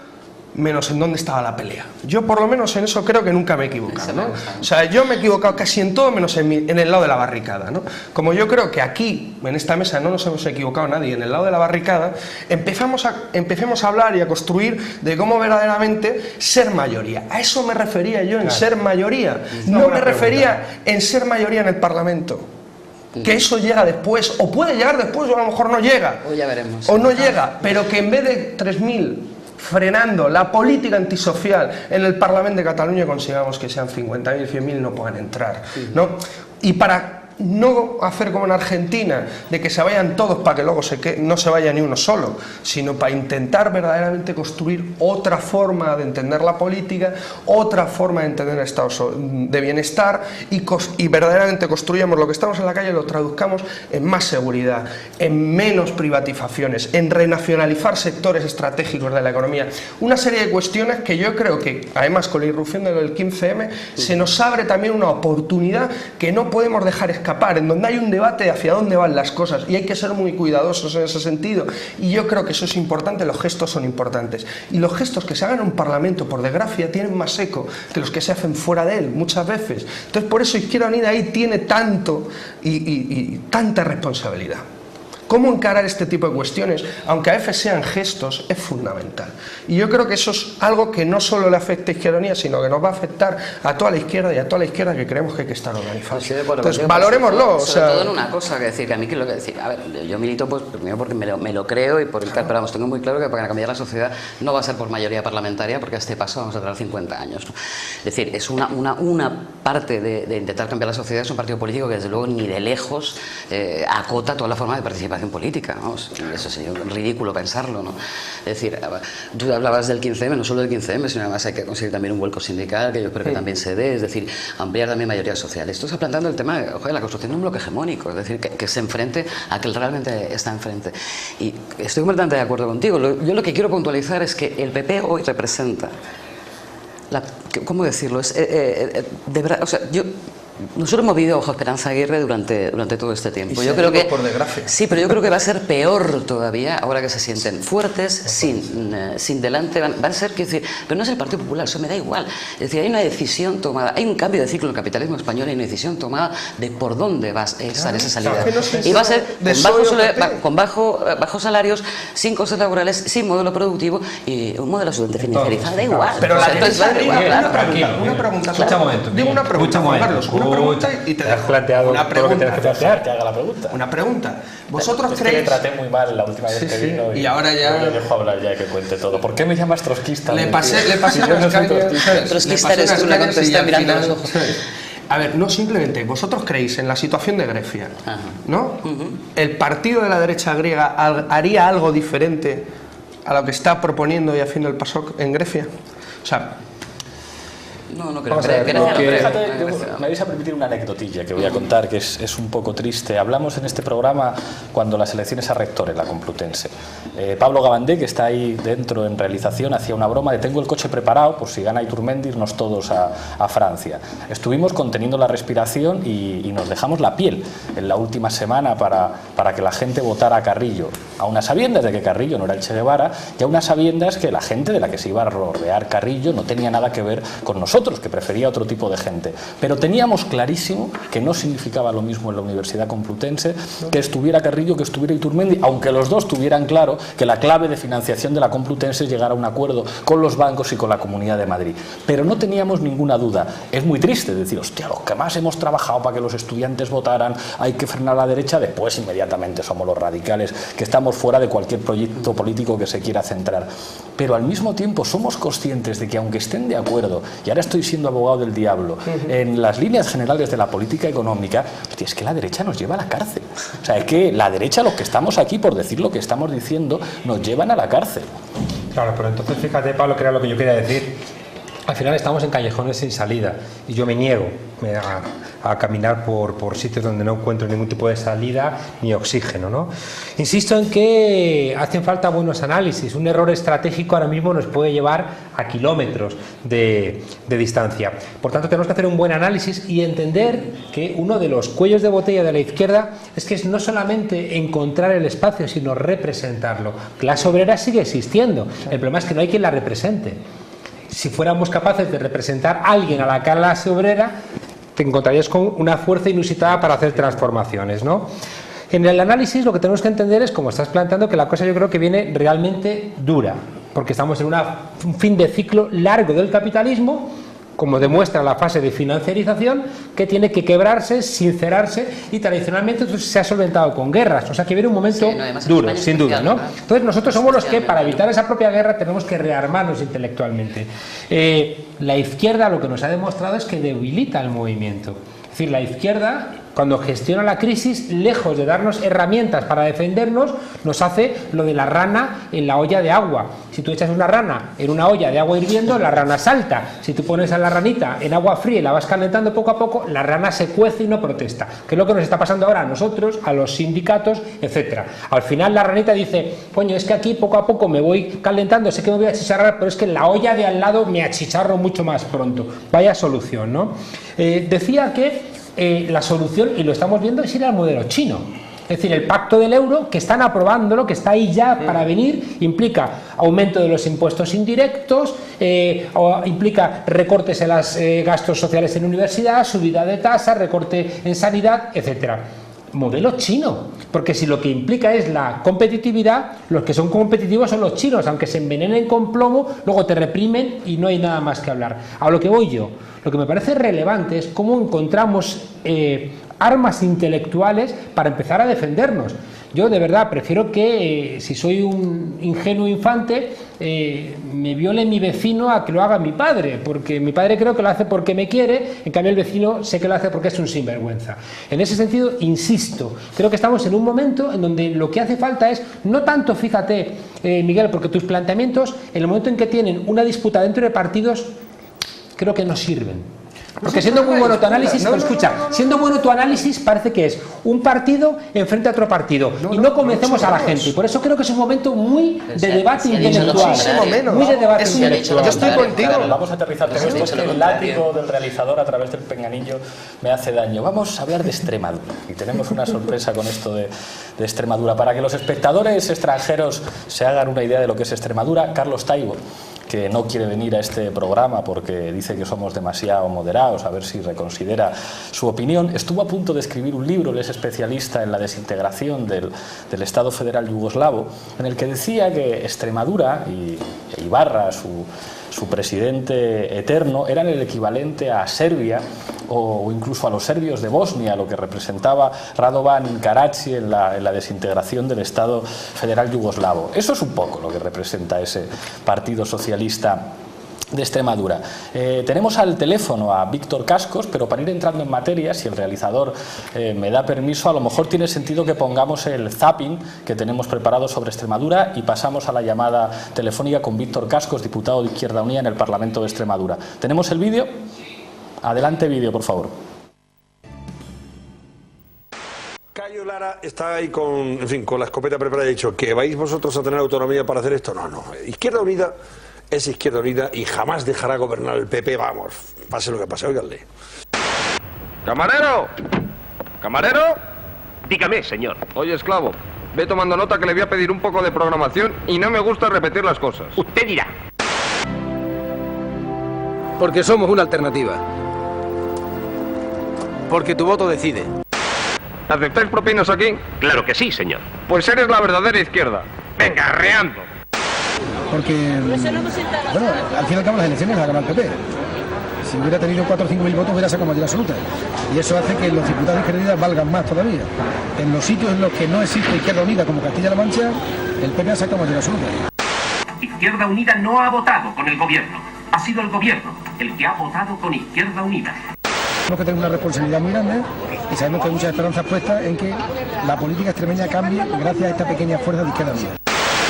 S5: menos en dónde estaba la pelea. Yo por lo menos en eso creo que nunca me he equivocado, ¿no? O sea, yo me he equivocado casi en todo menos en el lado de la barricada, ¿no? Como yo creo que aquí, en esta mesa, no nos hemos equivocado nadie en el lado de la barricada, empecemos a hablar y a construir de cómo verdaderamente ser mayoría. A eso me refería yo en ser mayoría. No me refería en ser mayoría en el Parlamento. Que eso llega después, o puede llegar después, o a lo mejor no llega.
S4: O ya veremos.
S5: O no llega, pero que en vez de 3.000 frenando la política antisocial en el Parlamento de Cataluña consigamos que sean 50.000, 100.000 no puedan entrar, ¿no? Y para no hacer como en Argentina, de que se vayan todos para que luego no se vaya ni uno solo, sino para intentar verdaderamente construir otra forma de entender la política, otra forma de entender el estado de bienestar y verdaderamente construyamos lo que estamos en la calle, lo traduzcamos en más seguridad, en menos privatizaciones, en renacionalizar sectores estratégicos de la economía. Una serie de cuestiones que yo creo que, además, con la irrupción del 15M, se nos abre también una oportunidad que no podemos dejar escapar, en donde hay un debate hacia dónde van las cosas y hay que ser muy cuidadosos en ese sentido, y yo creo que eso es importante. Los gestos son importantes y los gestos que se hagan en un parlamento, por desgracia, tienen más eco que los que se hacen fuera de él muchas veces. Entonces, por eso Izquierda Unida ahí tiene tanto y tanta responsabilidad. Cómo encarar este tipo de cuestiones, aunque a veces sean gestos, es fundamental. Y yo creo que eso es algo que no solo le afecta a Izquierda Unida, sino que nos va a afectar a toda la izquierda y a toda la izquierda que creemos que hay que estar organizados. Entonces, valorémoslo.
S4: Sobre todo en una cosa, que decir, que a mí que lo que decir, a ver, yo milito pues primero porque me lo creo y porque, pero vamos, tengo muy claro que para cambiar la sociedad no va a ser por mayoría parlamentaria, porque a este paso vamos a tardar 50 años, ¿no? Es decir, es una parte de intentar cambiar la sociedad. Es un partido político que desde luego ni de lejos acota toda la forma de participación política, ¿no? Eso sería ridículo pensarlo, ¿no? Es decir, tú hablabas del 15M, no solo del 15M, sino además hay que conseguir también un vuelco sindical, que yo creo que también se dé, es decir, ampliar también mayoría social. Esto está planteando el tema de la construcción de un bloque hegemónico, es decir, que se enfrente a que realmente está enfrente. Y estoy completamente de acuerdo contigo. Yo lo que quiero puntualizar es que el PP hoy representa ¿cómo decirlo? De verdad, o sea, nosotros hemos vivido bajo Esperanza Aguirre durante todo este tiempo. Yo creo que, por desgracia. Sí, pero yo creo que va a ser peor todavía ahora que se sienten fuertes, sin delante. Van a ser, quiero decir, pero no es el Partido Popular, eso me da igual. Es decir, hay una decisión tomada, hay un cambio de ciclo en el capitalismo español, hay una decisión tomada de por dónde va a estar esa salida. Y va a ser con bajos salarios, sin costes laborales, sin modelo productivo y un modelo subvencionalizado. Da igual.
S5: Pero una pregunta. Escucha un momento. Digo una pregunta, Juan Carlos. Una pregunta y te dejo.
S7: Una pregunta.
S1: Que haga la pregunta.
S5: Una pregunta. ¿Vosotros
S1: es
S5: creéis?
S1: Que le traté muy mal la última vez que vino
S5: y ahora ya
S1: le dejo hablar ya, que cuente todo. ¿Por qué me llamas trotskista?
S5: Le pasé unas cañas.
S4: Trotskista eres tú, le contesté mirando a los ojos.
S5: A ver, no simplemente, vosotros creéis en la situación de Grecia, ¿no? ¿El partido de la derecha griega haría algo diferente a lo que está proponiendo y haciendo el PASOK en Grecia? O sea,
S4: No creo.
S7: Vamos a ver,
S1: Fíjate, me vais a permitir una anecdotilla que voy a contar, que es un poco triste. Hablamos en este programa cuando las elecciones a rector en la Complutense. Pablo Gabandé, que está ahí dentro en realización, hacía una broma de tengo el coche preparado por si gana Iturmendi irnos todos a Francia. Estuvimos conteniendo la respiración y nos dejamos la piel en la última semana para que la gente votara a Carrillo, a unas sabiendas de que Carrillo no era el Che Guevara y a unas sabiendas que la gente de la que se iba a rodear Carrillo no tenía nada que ver con nosotros, que prefería otro tipo de gente. Pero teníamos clarísimo que no significaba lo mismo en la Universidad Complutense que estuviera Carrillo, que estuviera Iturmendi, aunque los dos tuvieran claro que la clave de financiación de la Complutense es llegar a un acuerdo con los bancos y con la Comunidad de Madrid. Pero no teníamos ninguna duda. Es muy triste decir, hostia, los que más hemos trabajado para que los estudiantes votaran, hay que frenar a la derecha, después inmediatamente somos los radicales, que estamos fuera de cualquier proyecto político que se quiera centrar. Pero al mismo tiempo somos conscientes de que aunque estén de acuerdo, y ahora estoy siendo abogado del diablo, en las líneas generales de la política económica, hostia, es que la derecha nos lleva a la cárcel. O sea, es que la derecha, los que estamos aquí por decir lo que estamos diciendo, nos llevan a la cárcel.
S7: Claro, pero entonces fíjate, Pablo, que era lo que yo quería decir. Al final estamos en callejones sin salida y yo me niego a caminar por sitios donde no encuentro ningún tipo de salida ni oxígeno, ¿no? Insisto en que hacen falta buenos análisis. Un error estratégico ahora mismo nos puede llevar a kilómetros de distancia. Por tanto, tenemos que hacer un buen análisis y entender que uno de los cuellos de botella de la izquierda es que es no solamente encontrar el espacio, sino representarlo. Clase obrera sigue existiendo. El problema es que no hay quien la represente. Si fuéramos capaces de representar a alguien a la clase obrera, te encontrarías con una fuerza inusitada para hacer transformaciones, ¿no? En el análisis lo que tenemos que entender es, como estás planteando, que la cosa yo creo que viene realmente dura, porque estamos en un fin de ciclo largo del capitalismo, como demuestra la fase de financiarización, que tiene que quebrarse, sincerarse, y tradicionalmente se ha solventado con guerras. O sea que viene un momento duro, sin duda, ¿no? Entonces nosotros somos los que, para evitar esa propia guerra, tenemos que rearmarnos intelectualmente. La izquierda lo que nos ha demostrado es que debilita el movimiento. Es decir, la izquierda, cuando gestiona la crisis, lejos de darnos herramientas para defendernos, nos hace lo de la rana en la olla de agua. Si tú echas una rana en una olla de agua hirviendo, la rana salta. Si tú pones a la ranita en agua fría y la vas calentando poco a poco, la rana se cuece y no protesta. Que es lo que nos está pasando ahora a nosotros, a los sindicatos, etcétera. Al final la ranita dice, coño, es que aquí poco a poco me voy calentando, sé que me voy a achicharrar, pero es que en la olla de al lado me achicharro mucho más pronto. Vaya solución, ¿no? Decía que la solución, y lo estamos viendo, es ir al modelo chino. Es decir, el pacto del euro, que están aprobándolo, que está ahí ya para venir, implica aumento de los impuestos indirectos, implica recortes en los gastos sociales en universidad, subida de tasas, recorte en sanidad, etcétera. Modelo chino, porque si lo que implica es la competitividad, los que son competitivos son los chinos, aunque se envenenen con plomo, luego te reprimen y no hay nada más que hablar. A lo que voy yo, lo que me parece relevante es cómo encontramos armas intelectuales para empezar a defendernos. Yo de verdad prefiero que si soy un ingenuo infante me viole mi vecino a que lo haga mi padre, porque mi padre creo que lo hace porque me quiere, en cambio el vecino sé que lo hace porque es un sinvergüenza. En ese sentido, insisto, creo que estamos en un momento en donde lo que hace falta es, no tanto, fíjate, Miguel, porque tus planteamientos, en el momento en que tienen una disputa dentro de partidos, creo que no sirven. Porque siendo muy bueno tu análisis, pero escucha, siendo bueno tu análisis parece que es un partido enfrente a otro partido y no convencemos a la gente. Y por eso creo que es un momento muy de debate intelectual. Muy de debate intelectual.
S1: Yo estoy contigo. Vamos a aterrizar todo esto, porque el látigo del realizador a través del pinganillo me hace daño. Vamos a hablar de Extremadura. Y tenemos una sorpresa con esto de Extremadura. Para que los espectadores extranjeros se hagan una idea de lo que es Extremadura, Carlos Taibo, que no quiere venir a este programa porque dice que somos demasiado moderados, a ver si reconsidera su opinión, estuvo a punto de escribir un libro, él es especialista en la desintegración del Estado federal yugoslavo, en el que decía que Extremadura y Ibarra, su presidente eterno, eran el equivalente a Serbia o incluso a los serbios de Bosnia, lo que representaba Radovan Karadzic en la desintegración del Estado federal yugoslavo. Eso es un poco lo que representa ese partido socialista de Extremadura. Tenemos al teléfono a Víctor Cascos, pero para ir entrando en materia, si el realizador me da permiso, a lo mejor tiene sentido que pongamos el zapping que tenemos preparado sobre Extremadura y pasamos a la llamada telefónica con Víctor Cascos, diputado de Izquierda Unida en el Parlamento de Extremadura. ¿Tenemos el vídeo? Adelante vídeo, por favor.
S14: Cayo Lara está ahí con la escopeta preparada y ha dicho que vais vosotros a tener autonomía para hacer esto. No. Izquierda Unida es Izquierda Unida y jamás dejará gobernar el PP, vamos, pase lo que pase, óiganle.
S15: ¡Camarero! ¿Camarero? Dígame, señor. Oye, esclavo, ve tomando nota que le voy a pedir un poco de programación y no me gusta repetir las cosas. Usted dirá.
S16: Porque somos una alternativa. Porque tu voto decide.
S15: ¿Aceptáis propinas aquí?
S16: Claro que sí, señor.
S15: Pues eres la verdadera izquierda. Venga, arreando.
S17: Porque, bueno, al fin y al cabo las elecciones las gana el PP. Si hubiera tenido 4 o 5 mil votos hubiera sacado mayoría absoluta. Y eso hace que los diputados de Izquierda Unida valgan más todavía. En los sitios en los que no existe Izquierda Unida, como Castilla-La Mancha, el PP ha sacado mayoría absoluta.
S18: Izquierda Unida no ha votado con el gobierno. Ha sido el gobierno el que ha votado con Izquierda Unida.
S17: Tenemos que tener una responsabilidad muy grande y sabemos que hay muchas esperanzas puestas en que la política extremeña cambie gracias a esta pequeña fuerza de Izquierda Unida.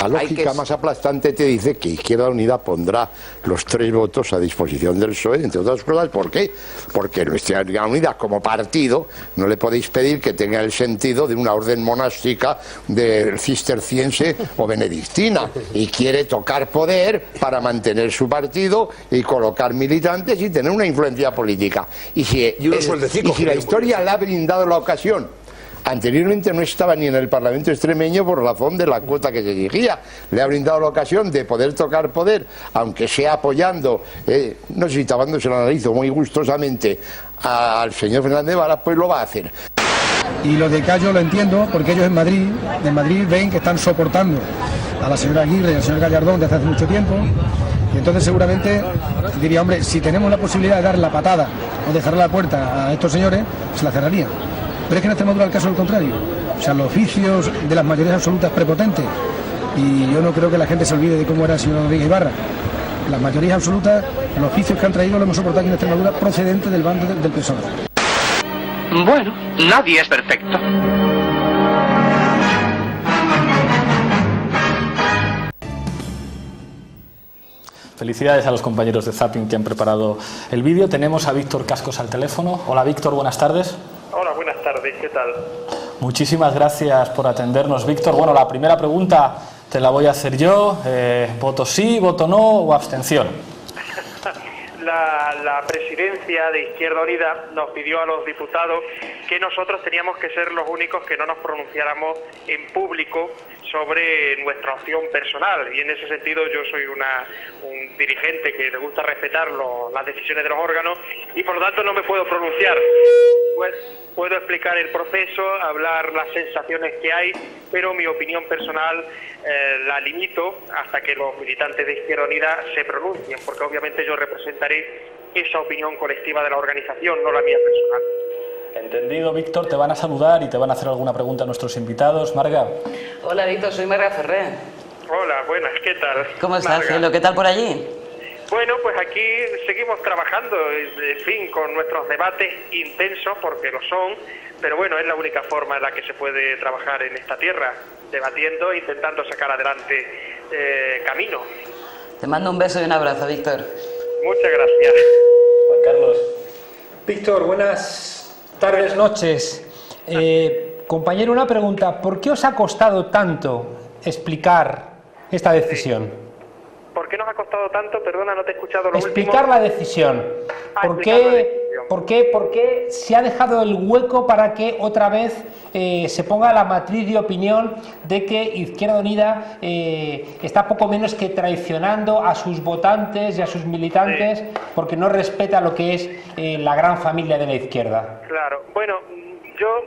S19: La lógica más aplastante te dice que Izquierda Unida pondrá los 3 votos a disposición del PSOE, entre otras cosas. ¿Por qué? Porque nuestra Izquierda Unida como partido no le podéis pedir que tenga el sentido de una orden monástica de cisterciense o benedictina y quiere tocar poder para mantener su partido y colocar militantes y tener una influencia política. Y si la historia le ha brindado la ocasión. Anteriormente no estaba ni en el Parlamento extremeño por razón de la cuota que se exigía. Le ha brindado la ocasión de poder tocar poder, aunque sea apoyando, no sé si tapándose la nariz o muy gustosamente al señor Fernández Vara, pues lo va a hacer.
S17: Y lo de Cayo lo entiendo porque ellos en Madrid ven que están soportando a la señora Aguirre y al señor Gallardón desde hace mucho tiempo. Y entonces seguramente diría, hombre, si tenemos la posibilidad de dar la patada o de cerrar la puerta a estos señores, se la cerraría. Pero es que en Extremadura el caso es el contrario. O sea, los oficios de las mayorías absolutas prepotentes. Y yo no creo que la gente se olvide de cómo era el señor Rodríguez Ibarra. Las mayorías absolutas, los oficios que han traído, lo hemos soportado aquí en Extremadura procedente del bando del PSOE.
S18: Bueno, nadie es perfecto.
S1: Felicidades a los compañeros de Zapping que han preparado el vídeo. Tenemos a Víctor Cascos al teléfono. Hola Víctor, buenas tardes.
S20: Hola, buenas tardes, ¿qué tal?
S1: Muchísimas gracias por atendernos, Víctor. Bueno, la primera pregunta te la voy a hacer yo. ¿Voto sí, voto no o abstención?
S20: La presidencia de Izquierda Unida nos pidió a los diputados que nosotros teníamos que ser los únicos que no nos pronunciáramos en público sobre nuestra opción personal, y en ese sentido yo soy un dirigente que le gusta respetar las decisiones de los órganos y por lo tanto no me puedo pronunciar. Pues puedo explicar el proceso, hablar las sensaciones que hay, pero mi opinión personal la limito hasta que los militantes de Izquierda Unida se pronuncien, porque obviamente yo representaré esa opinión colectiva de la organización, no la mía personal.
S1: Entendido, Víctor. Te van a saludar y te van a hacer alguna pregunta a nuestros invitados. Marga.
S4: Hola, Víctor, soy Marga Ferrer.
S20: Hola, buenas, ¿qué tal?
S4: ¿Cómo estás, cielo? ¿Qué tal por allí?
S20: Bueno, pues aquí seguimos trabajando, en fin, con nuestros debates intensos, porque lo son, pero bueno, es la única forma en la que se puede trabajar en esta tierra, debatiendo e intentando sacar adelante camino.
S4: Te mando un beso y un abrazo, Víctor.
S20: Muchas gracias.
S1: Juan Carlos.
S7: Víctor, buenas tardes, noches. Compañero, una pregunta. ¿Por qué os ha costado tanto explicar esta decisión?
S20: ¿Por qué nos ha costado tanto? Perdona, no te he escuchado lo
S7: explicar
S20: último.
S7: La decisión. ¿Por qué se ha dejado el hueco para que otra vez se ponga la matriz de opinión de que Izquierda Unida está poco menos que traicionando a sus votantes y a sus militantes porque no respeta lo que es la gran familia de la izquierda?
S20: Claro, bueno, Yo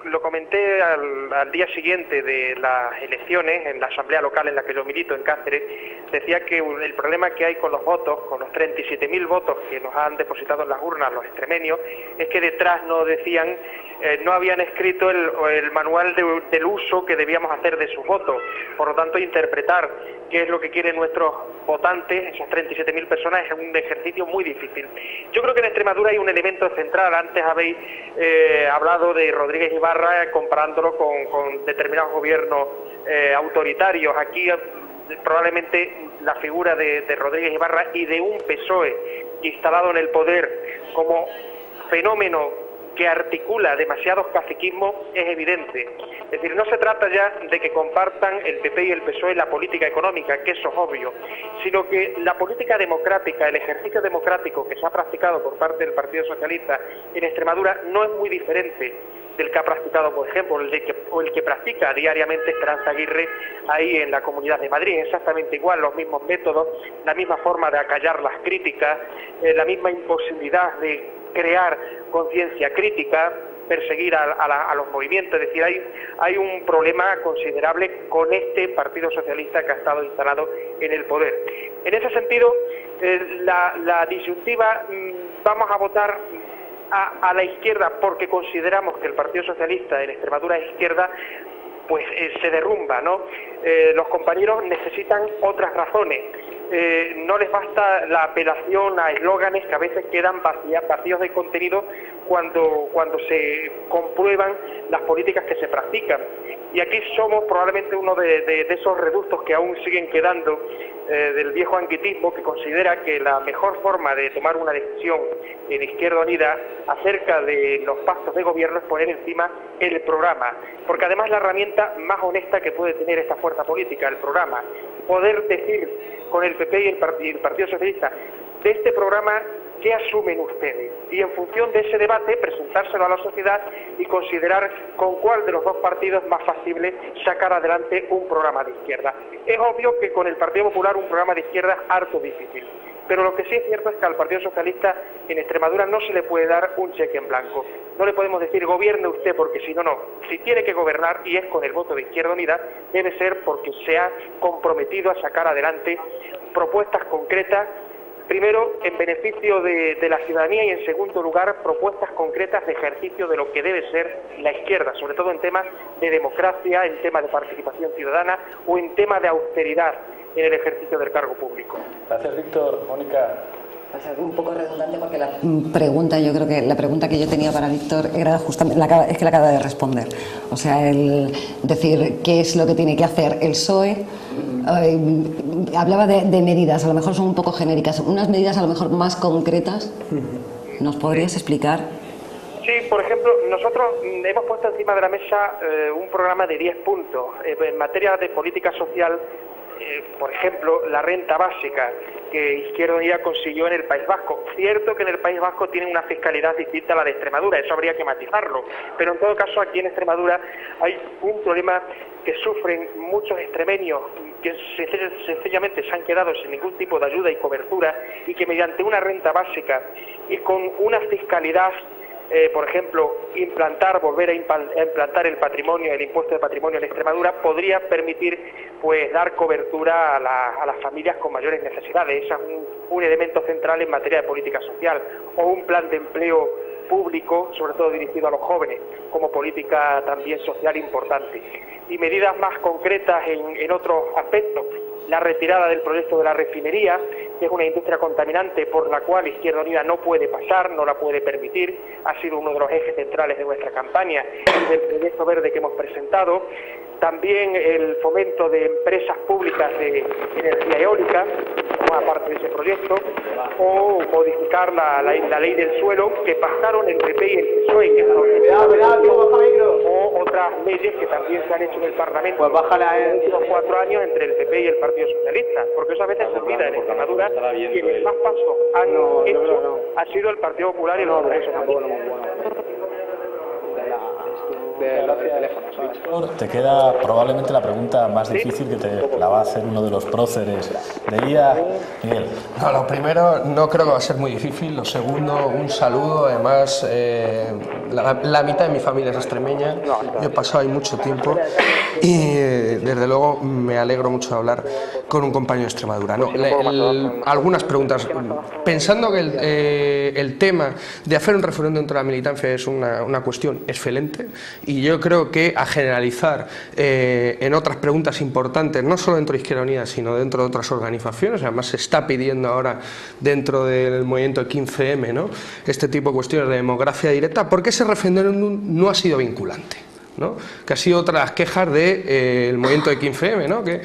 S20: lo comenté al día siguiente de las elecciones, en la asamblea local en la que yo milito, en Cáceres, decía que el problema que hay con los votos, con los 37.000 votos que nos han depositado en las urnas los extremeños, es que detrás no decían, no habían escrito el manual del uso que debíamos hacer de sus votos. Por lo tanto, interpretar qué es lo que quieren nuestros votantes, esas 37.000 personas, es un ejercicio muy difícil. Yo creo que en Extremadura hay un elemento central. Antes habéis hablado de Rodríguez Ibarra comparándolo con determinados gobiernos autoritarios. Aquí probablemente la figura de Rodríguez Ibarra y de un PSOE instalado en el poder como fenómeno que articula demasiados caciquismos es evidente. Es decir, no se trata ya de que compartan el PP y el PSOE la política económica, que eso es obvio, sino que la política democrática, el ejercicio democrático que se ha practicado por parte del Partido Socialista en Extremadura no es muy diferente del que ha practicado, por ejemplo, el que practica diariamente Esperanza Aguirre ahí en la Comunidad de Madrid. Exactamente igual, los mismos métodos, la misma forma de acallar las críticas, la misma imposibilidad de crear conciencia crítica, perseguir a los movimientos. Es decir, hay un problema considerable con este Partido Socialista que ha estado instalado en el poder. En ese sentido, la disyuntiva, vamos a votar a la izquierda porque consideramos que el Partido Socialista en Extremadura es izquierda, pues se derrumba, ¿no? Los compañeros necesitan otras razones. No les basta la apelación a eslóganes que a veces quedan vacíos de contenido cuando se comprueban las políticas que se practican. Y aquí somos probablemente uno de esos reductos que aún siguen quedando del viejo anguitismo, que considera que la mejor forma de tomar una decisión en Izquierda Unida acerca de los pactos de gobierno es poner encima el programa, porque además la herramienta más honesta que puede tener esta fuerza política, el programa, poder decir con el PP y el Partido Socialista, de este programa, ¿qué asumen ustedes? Y en función de ese debate, presentárselo a la sociedad y considerar con cuál de los dos partidos es más factible sacar adelante un programa de izquierda. Es obvio que con el Partido Popular un programa de izquierda es harto difícil, pero lo que sí es cierto es que al Partido Socialista en Extremadura no se le puede dar un cheque en blanco. No le podemos decir, gobierne usted, porque si no, no. Si tiene que gobernar, y es con el voto de Izquierda Unida, debe ser porque se ha comprometido a sacar adelante propuestas concretas, primero en beneficio de la ciudadanía y en segundo lugar propuestas concretas de ejercicio de lo que debe ser la izquierda, sobre todo en temas de democracia, en temas de participación ciudadana o en temas de austeridad en el ejercicio del cargo público.
S1: Gracias, Víctor. Mónica.
S6: Va a ser un poco redundante porque la pregunta, yo creo que la pregunta que yo tenía para Víctor era justamente, es que la acaba de responder. O sea, el decir qué es lo que tiene que hacer el PSOE. Hablaba de medidas, a lo mejor son un poco genéricas, unas medidas a lo mejor más concretas. ¿Nos podrías explicar?
S20: Sí, por ejemplo, nosotros hemos puesto encima de la mesa un programa de 10 puntos en materia de política social. Por ejemplo, la renta básica que Izquierda Unida consiguió en el País Vasco. Cierto que en el País Vasco tienen una fiscalidad distinta a la de Extremadura, eso habría que matizarlo, pero en todo caso aquí en Extremadura hay un problema que sufren muchos extremeños que sencillamente se han quedado sin ningún tipo de ayuda y cobertura y que mediante una renta básica y con una fiscalidad, por ejemplo, volver a implantar el patrimonio, el impuesto de patrimonio en Extremadura, podría permitir pues dar cobertura a las familias con mayores necesidades. Ese es un elemento central en materia de política social, o un plan de empleo público, sobre todo dirigido a los jóvenes, como política también social importante. Y medidas más concretas en otros aspectos. La retirada del proyecto de la refinería, que es una industria contaminante por la cual Izquierda Unida no puede pasar, no la puede permitir, ha sido uno de los ejes centrales de nuestra campaña y del proyecto verde que hemos presentado. También el fomento de empresas públicas de energía eólica, como aparte de ese proyecto, o modificar la ley del suelo, que pasaron el PP y el PSOE, que o otras leyes que también se han hecho en el Parlamento en estos 4 años entre el PP y el Partido Socialista, porque eso a veces se olvida en Extremadura, quienes más pasos han hecho ha sido el Partido Popular y los Partidos Socialistas.
S2: lo del teléfono, ¿sabes?
S1: Te queda probablemente la pregunta más difícil, que te la va a hacer uno de los próceres de IA, Miguel.
S5: No, lo primero no creo que va a ser muy difícil. Lo segundo, un saludo. Además, la mitad de mi familia es extremeña. Yo he pasado ahí mucho tiempo y desde luego me alegro mucho de hablar con un compañero de Extremadura. No, algunas preguntas. Pensando que el tema de hacer un referéndum dentro de la militancia es una cuestión excelente, y yo creo que a generalizar en otras preguntas importantes, no solo dentro de Izquierda Unida, sino dentro de otras organizaciones. Además se está pidiendo ahora dentro del movimiento 15M, ¿no?, este tipo de cuestiones de democracia directa. ¿Por qué ese referéndum no ha sido vinculante, ¿no?, que ha sido otra de las quejas del movimiento de 15M, ¿no?, que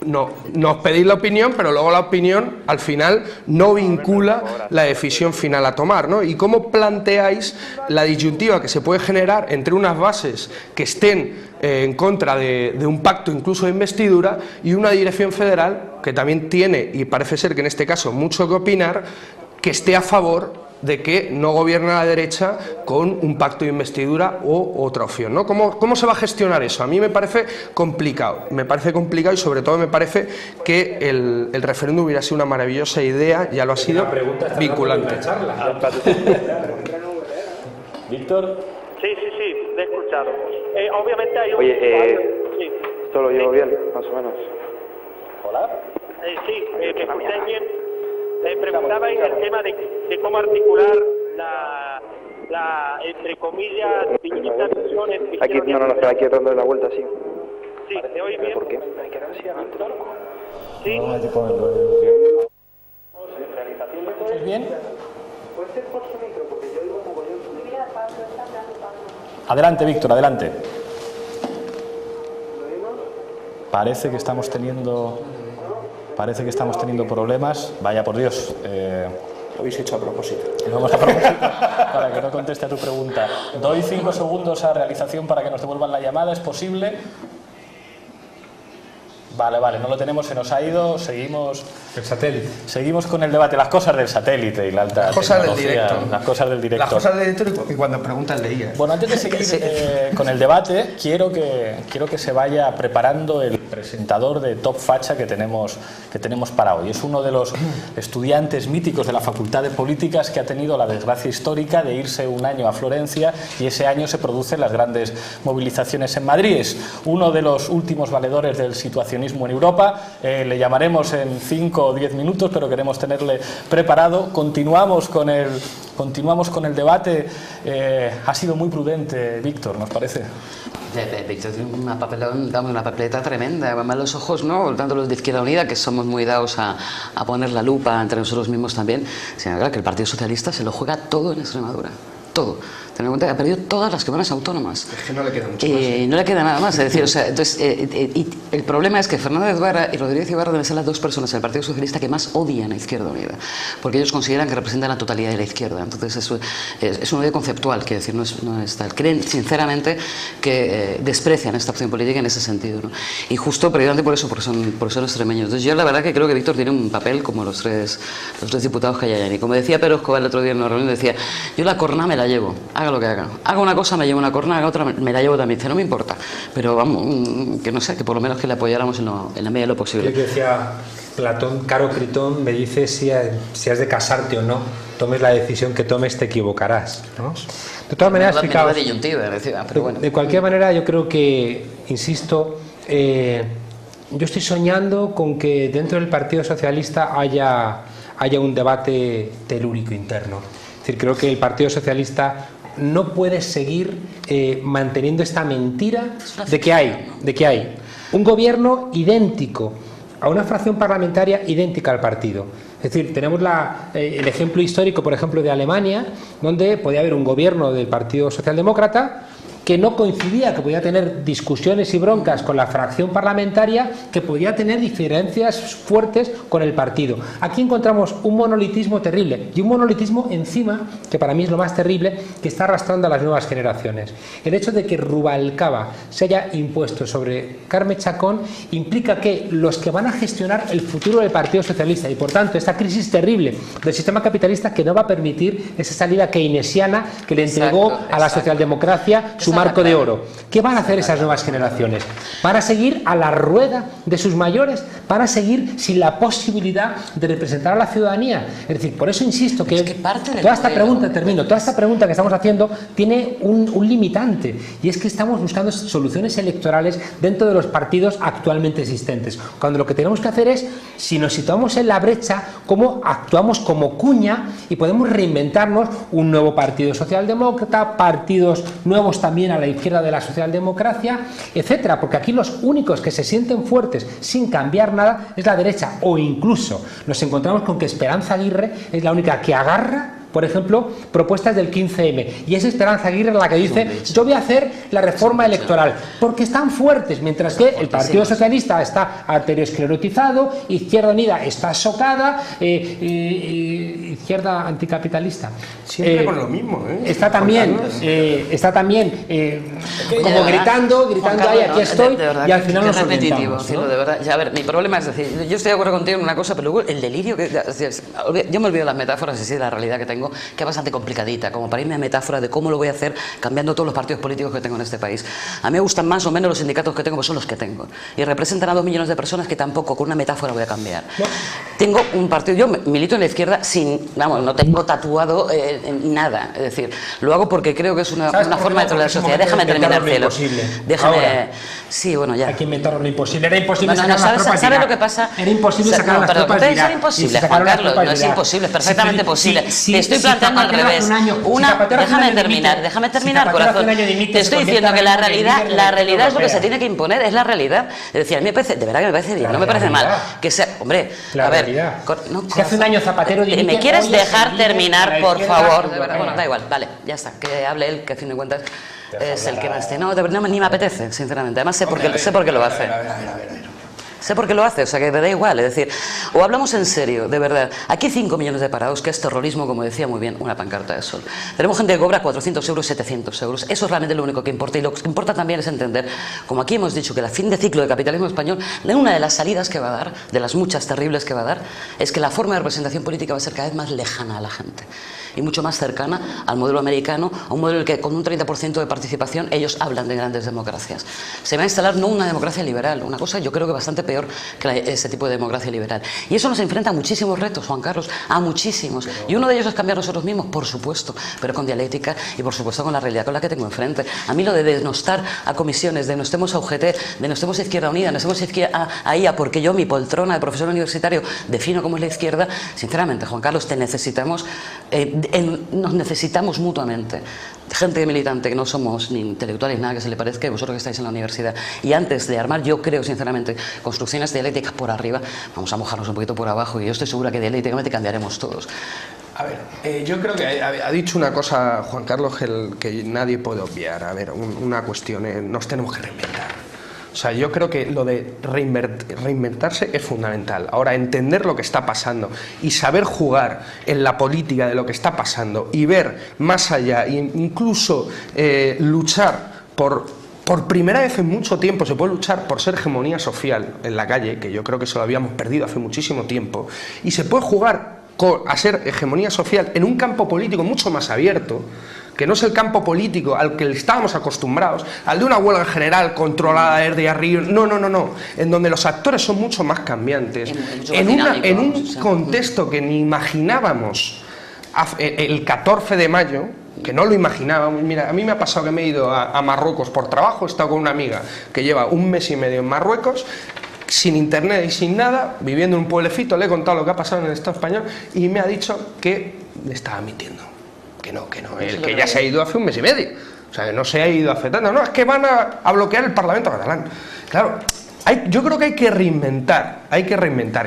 S5: nos pedís la opinión, pero luego la opinión al final no vincula la decisión final a tomar, ¿no? ¿Y cómo planteáis la disyuntiva que se puede generar entre unas bases que estén en contra de un pacto incluso de investidura y una dirección federal que también tiene, y parece ser que en este caso mucho que opinar, que esté a favor de que no gobierne la derecha con un pacto de investidura o otra opción, ¿no? ¿Cómo se va a gestionar eso? A mí me parece complicado, y sobre todo me parece que el referéndum hubiera sido una maravillosa idea, ya lo ha sido, vinculante.
S1: Víctor.
S20: Sí, te he escuchado. Obviamente hay un...
S2: Oye, ¿esto lo llevo bien, más o menos?
S1: ¿Hola?
S20: Sí, ¿me escucháis bien? Preguntabais el tema de cómo articular la entre comillas, distintas visiones.
S2: Aquí, no, aquí dándole la vuelta, sí.
S20: Sí, ¿te oís bien?
S2: ¿Por qué? Hay que dar así adelante.
S20: Sí.
S1: ¿Es bien? Adelante, Víctor, adelante. Parece que estamos teniendo problemas. Vaya por Dios.
S5: Lo habéis hecho a propósito.
S1: Lo vamos a propósito para que no conteste a tu pregunta. Doy 5 segundos a realización para que nos devuelvan la llamada. ¿Es posible? Vale, no lo tenemos, se nos ha ido. Seguimos.
S7: El satélite.
S1: Seguimos con el debate, las cosas del satélite y la alta tecnología. Las cosas del directo.
S5: Las cosas del directo y cuando pregunta el de IA.
S1: Bueno, antes de seguir con el debate, quiero que se vaya preparando el presentador de Top Facha que tenemos para hoy. Es uno de los estudiantes míticos de la Facultad de Políticas que ha tenido la desgracia histórica de irse un año a Florencia, y ese año se producen las grandes movilizaciones en Madrid. Es uno de los últimos valedores del situacionismo en Europa. Le llamaremos en 5 o 10 minutos, pero queremos tenerle preparado. Continuamos con el debate. Ha sido muy prudente, Víctor, ¿nos parece?
S4: Víctor tiene una papeleta tremenda, además los ojos, ¿no?, tanto los de Izquierda Unida, que somos muy dados a poner la lupa entre nosotros mismos también, sino que el Partido Socialista se lo juega todo en Extremadura, todo. Ten en cuenta que ha perdido todas las comunas autónomas.
S5: Es que no le queda mucho más.
S4: No le queda nada más. Es decir, entonces, y el problema es que Fernández Vara y Rodríguez Ibarra deben ser las dos personas del Partido Socialista que más odian a Izquierda Unida, porque ellos consideran que representan la totalidad de la izquierda. Entonces, eso es una idea conceptual, quiero decir, no es tal. Creen sinceramente que desprecian esta opción política en ese sentido, ¿no? Y justo, precisamente por eso, porque son extremeños. Entonces, yo la verdad que creo que Víctor tiene un papel como los tres diputados que hay allá. Y como decía Pedro Escobar el otro día en una reunión, decía: yo la corna me la llevo, haga lo que haga una cosa, me llevo una corna, haga otra, me la llevo también. Dice: no me importa, pero vamos, que no sé, que por lo menos que le apoyáramos en la medida de lo posible.
S7: Yo que decía Platón, Caro Critón, me dice si has de casarte o no, tomes la decisión que tomes, te equivocarás, ¿no? De todas maneras, de cualquier manera, yo creo que, insisto, yo estoy soñando con que dentro del Partido Socialista haya un debate telúrico interno. Es decir, creo que el Partido Socialista no puede seguir manteniendo esta mentira de que hay un gobierno idéntico a una fracción parlamentaria idéntica al partido. Es decir, tenemos el ejemplo histórico, por ejemplo, de Alemania, donde podía haber un gobierno del Partido Socialdemócrata que no coincidía, que podía tener discusiones y broncas con la fracción parlamentaria, que podía tener diferencias fuertes con el partido. Aquí encontramos un monolitismo terrible, y un monolitismo encima, que para mí es lo más terrible, que está arrastrando a las nuevas generaciones. El hecho de que Rubalcaba se haya impuesto sobre Carme Chacón implica que los que van a gestionar el futuro del Partido Socialista, y por tanto esta crisis terrible del sistema capitalista, que no va a permitir esa salida keynesiana que le entregó a la socialdemocracia su marco de oro. ¿Qué van a hacer esas nuevas generaciones? ¿Van a seguir a la rueda de sus mayores? ¿Van a seguir sin la posibilidad de representar a la ciudadanía? Es decir, por eso insisto que toda esta pregunta que estamos haciendo tiene un limitante, y es que estamos buscando soluciones electorales dentro de los partidos actualmente existentes, cuando lo que tenemos que hacer es, si nos situamos en la brecha, cómo actuamos como cuña y podemos reinventarnos un nuevo partido socialdemócrata, partidos nuevos también a la izquierda de la socialdemocracia, etcétera, porque aquí los únicos que se sienten fuertes sin cambiar nada es la derecha, o incluso nos encontramos con que Esperanza Aguirre es la única que agarra, por ejemplo, propuestas del 15M, y es Esperanza Aguirre la que dice: yo voy a hacer la reforma electoral, porque están fuertes, mientras que el Partido Socialista está arteriosclerotizado, Izquierda Unida está socada, izquierda anticapitalista
S5: siempre con lo mismo,
S7: está también como gritando ay, aquí estoy, y al final nos orientamos, ¿no?
S4: De verdad. Ya, a ver, mi problema es decir, yo estoy de acuerdo contigo en una cosa, pero luego el delirio yo me olvido de las metáforas así de la realidad que tengo, que es bastante complicadita, como para irme a metáfora de cómo lo voy a hacer cambiando todos los partidos políticos que tengo en este país. A mí me gustan más o menos los sindicatos que tengo, pues son los que tengo, y representan a 2 millones de personas que tampoco con una metáfora voy a cambiar. No. Tengo un partido, yo milito en la izquierda no tengo tatuado nada, es decir, lo hago porque creo que es una forma de la sociedad. Déjame terminar, cielo. Sí, bueno, ya.
S7: Hay que inventar lo imposible. Era imposible sacar las tropas de Irak.
S4: ¿Sabes lo que pasa?
S7: Era imposible sacar las tropas de Irak.
S4: Es imposible, Juan Carlos, no es imposible, es perfectamente posible. Te estoy planteando al revés. Déjame terminar, corazón. Te estoy diciendo que la realidad es lo que se tiene que imponer, es la realidad. Es decir, a mí me parece, de verdad que me parece bien, no me parece mal. Que sea, hombre, a ver.
S7: Si hace un año Zapatero dimite,
S4: ¿me quieres dejar terminar, por favor? De verdad, bueno, da igual, vale, ya está, que hable él, que a fin de cuentas es el que más tiene. No, de verdad ni me apetece, sinceramente. Además sé por qué lo hace. Sé por qué lo hace, o sea que me da igual, es decir, o hablamos en serio, de verdad. Aquí hay 5 millones de parados, que es terrorismo, como decía muy bien una pancarta de Sol. Tenemos gente que cobra 400 euros, 700 euros, eso es realmente lo único que importa, y lo que importa también es entender, como aquí hemos dicho, que la fin de ciclo del capitalismo español, una de las salidas que va a dar, de las muchas terribles que va a dar, es que la forma de representación política va a ser cada vez más lejana a la gente, y mucho más cercana al modelo americano, a un modelo en el que con un 30% de participación ellos hablan de grandes democracias. Se va a instalar no una democracia liberal, una cosa yo creo que bastante peor que ese tipo de democracia liberal. Y eso nos enfrenta a muchísimos retos, Juan Carlos, a muchísimos. Y uno de ellos es cambiar nosotros mismos, por supuesto, pero con dialéctica y por supuesto con la realidad con la que tengo enfrente. A mí lo de denostar a comisiones, denostemos a UGT, denostemos a Izquierda Unida, denostemos a IA, porque yo mi poltrona de profesor universitario defino cómo es la izquierda, sinceramente, Juan Carlos, te necesitamos, nos necesitamos mutuamente. Gente militante, que no somos ni intelectuales, nada que se le parezca, y vosotros que estáis en la universidad. Y antes de armar, yo creo sinceramente, construcciones dialécticas por arriba, vamos a mojarnos un poquito por abajo, y yo estoy segura que dialécticamente cambiaremos todos.
S5: A ver, yo creo que ha dicho una cosa Juan Carlos que nadie puede obviar. A ver, una cuestión, nos tenemos que reinventar. O sea, yo creo que lo de reinventarse es fundamental. Ahora, entender lo que está pasando y saber jugar en la política de lo que está pasando y ver más allá, e incluso luchar por primera vez en mucho tiempo, se puede luchar por ser hegemonía social en la calle, que yo creo que eso lo habíamos perdido hace muchísimo tiempo, y se puede jugar a ser hegemonía social en un campo político mucho más abierto, que no es el campo político al que estábamos acostumbrados, al de una huelga general controlada desde arriba, no, en donde los actores son mucho más cambiantes, en un contexto que ni imaginábamos el 14 de mayo, que no lo imaginábamos. Mira, a mí me ha pasado que me he ido a Marruecos por trabajo, he estado con una amiga que lleva 1 mes y medio en Marruecos, sin internet y sin nada, viviendo en un pueblecito, le he contado lo que ha pasado en el Estado español y me ha dicho que estaba mintiendo. Que no, que ya se ha ido hace 1 mes y medio. O sea, que no se ha ido hace tanto. No, es que van a bloquear el Parlamento catalán. Claro, yo creo que hay que reinventar.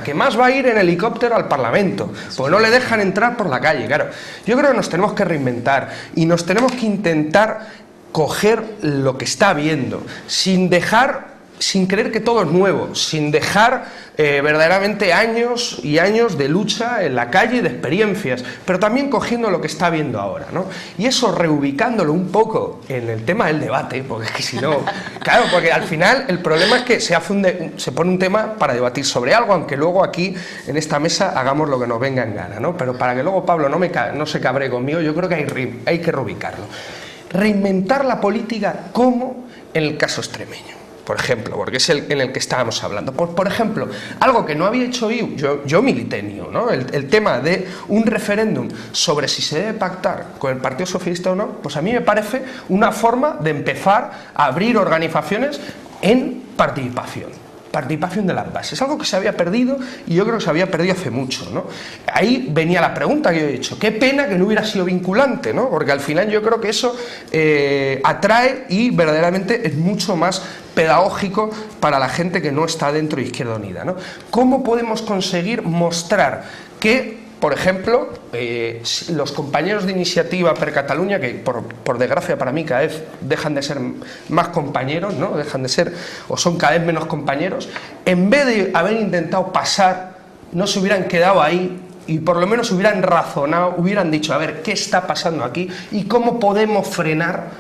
S5: Que más va a ir en helicóptero al Parlamento, porque no le dejan entrar por la calle. Claro, yo creo que nos tenemos que reinventar y nos tenemos que intentar coger lo que está habiendo, sin creer que todo es nuevo, sin dejar verdaderamente años y años de lucha en la calle y de experiencias, pero también cogiendo lo que está viendo ahora, ¿no? Y eso reubicándolo un poco en el tema del debate, porque es que si no, claro, porque al final el problema es que se pone un tema para debatir sobre algo, aunque luego aquí en esta mesa hagamos lo que nos venga en gana, ¿no? Pero para que luego Pablo no se cabree conmigo, yo creo que hay que reubicarlo. reinventar la política como en el caso extremeño, por ejemplo, porque es en el que estábamos hablando. Por ejemplo, algo que no había hecho yo milité en IU, ¿no? El tema de un referéndum sobre si se debe pactar con el Partido Socialista o no, pues a mí me parece una forma de empezar a abrir organizaciones en participación de las bases, algo que se había perdido y yo creo que se había perdido hace mucho, ¿no? Ahí venía la pregunta que yo he hecho, qué pena que no hubiera sido vinculante, ¿no? Porque al final yo creo que eso atrae y verdaderamente es mucho más pedagógico para la gente que no está dentro de Izquierda Unida, ¿no? ¿Cómo podemos conseguir mostrar que, por ejemplo, los compañeros de Iniciativa per Catalunya, que por desgracia para mí cada vez dejan de ser más compañeros, ¿no? Dejan de ser o son cada vez menos compañeros, en vez de haber intentado pasar, no se hubieran quedado ahí y por lo menos hubieran razonado, hubieran dicho, a ver, ¿qué está pasando aquí? Y cómo podemos frenar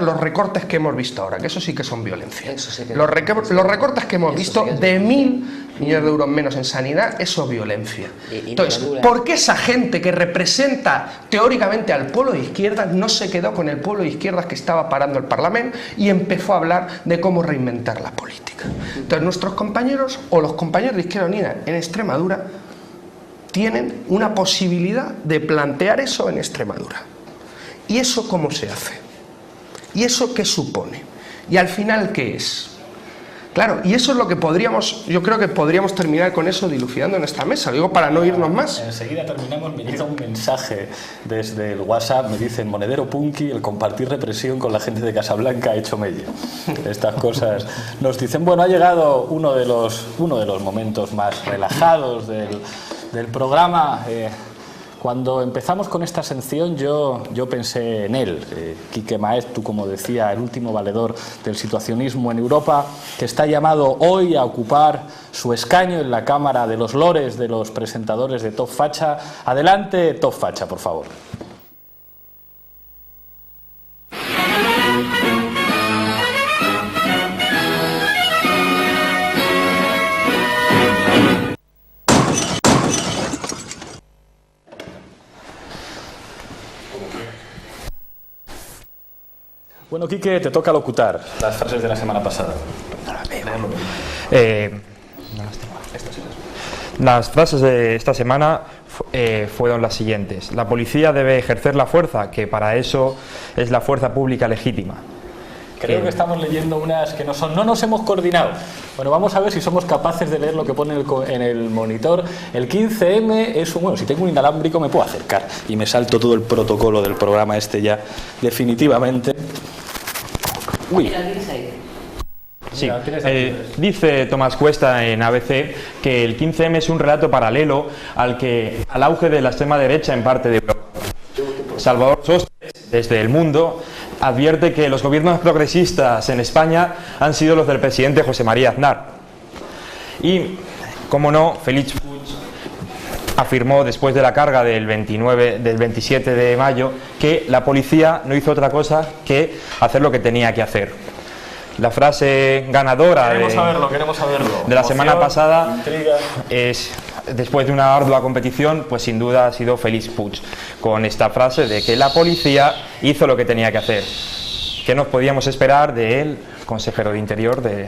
S5: los recortes que hemos visto ahora, que eso sí que son violencia. Los recortes que hemos visto de 1.000 millones de euros menos en sanidad, eso es violencia. Entonces, ¿por qué esa gente que representa teóricamente al pueblo de izquierdas no se quedó con el pueblo de izquierdas que estaba parando el Parlamento y empezó a hablar de cómo reinventar la política? Entonces, nuestros compañeros o los compañeros de Izquierda Unida en Extremadura tienen una posibilidad de plantear eso en Extremadura. ¿Y eso cómo se hace? ¿Y eso qué supone? ¿Y al final qué es? Claro, y eso es lo que yo creo que podríamos terminar con eso dilucidando en esta mesa, digo, para no irnos más.
S1: Enseguida terminamos, me llega un mensaje desde el WhatsApp, me dicen, monedero punky, el compartir represión con la gente de Casablanca ha hecho mella. Estas cosas nos dicen. Bueno, ha llegado uno de los momentos más relajados del programa. Cuando empezamos con esta sección yo pensé en él, Quique Maestu, como decía, el último valedor del situacionismo en Europa, que está llamado hoy a ocupar su escaño en la Cámara de los Lores de los presentadores de Top Facha. Adelante, Top Facha, por favor. Bueno, Quique, te toca locutar las frases de la semana pasada.
S21: Las frases de esta semana fueron las siguientes. La policía debe ejercer la fuerza, que para eso es la fuerza pública legítima.
S1: Creo que estamos leyendo unas que no nos hemos coordinado. Bueno, vamos a ver si somos capaces de leer lo que pone en el monitor. El 15M es bueno, si tengo un inalámbrico me puedo acercar y me salto todo el protocolo del programa este ya definitivamente. Uy.
S21: Sí, dice Tomás Cuesta en ABC que el 15M es un relato paralelo al auge de la extrema derecha en parte de Europa. Salvador Sostres, desde El Mundo, advierte que los gobiernos progresistas en España han sido los del presidente José María Aznar. Y, como no, Félix Puig afirmó después de la carga del 27 de mayo que la policía no hizo otra cosa que hacer lo que tenía que hacer. La frase ganadora
S1: queremos saberlo.
S21: De la semana pasada
S1: intriga.
S21: Es, después de una ardua competición, pues sin duda ha sido Félix Puig, con esta frase de que la policía hizo lo que tenía que hacer. ¿Qué nos podíamos esperar de él, consejero de Interior de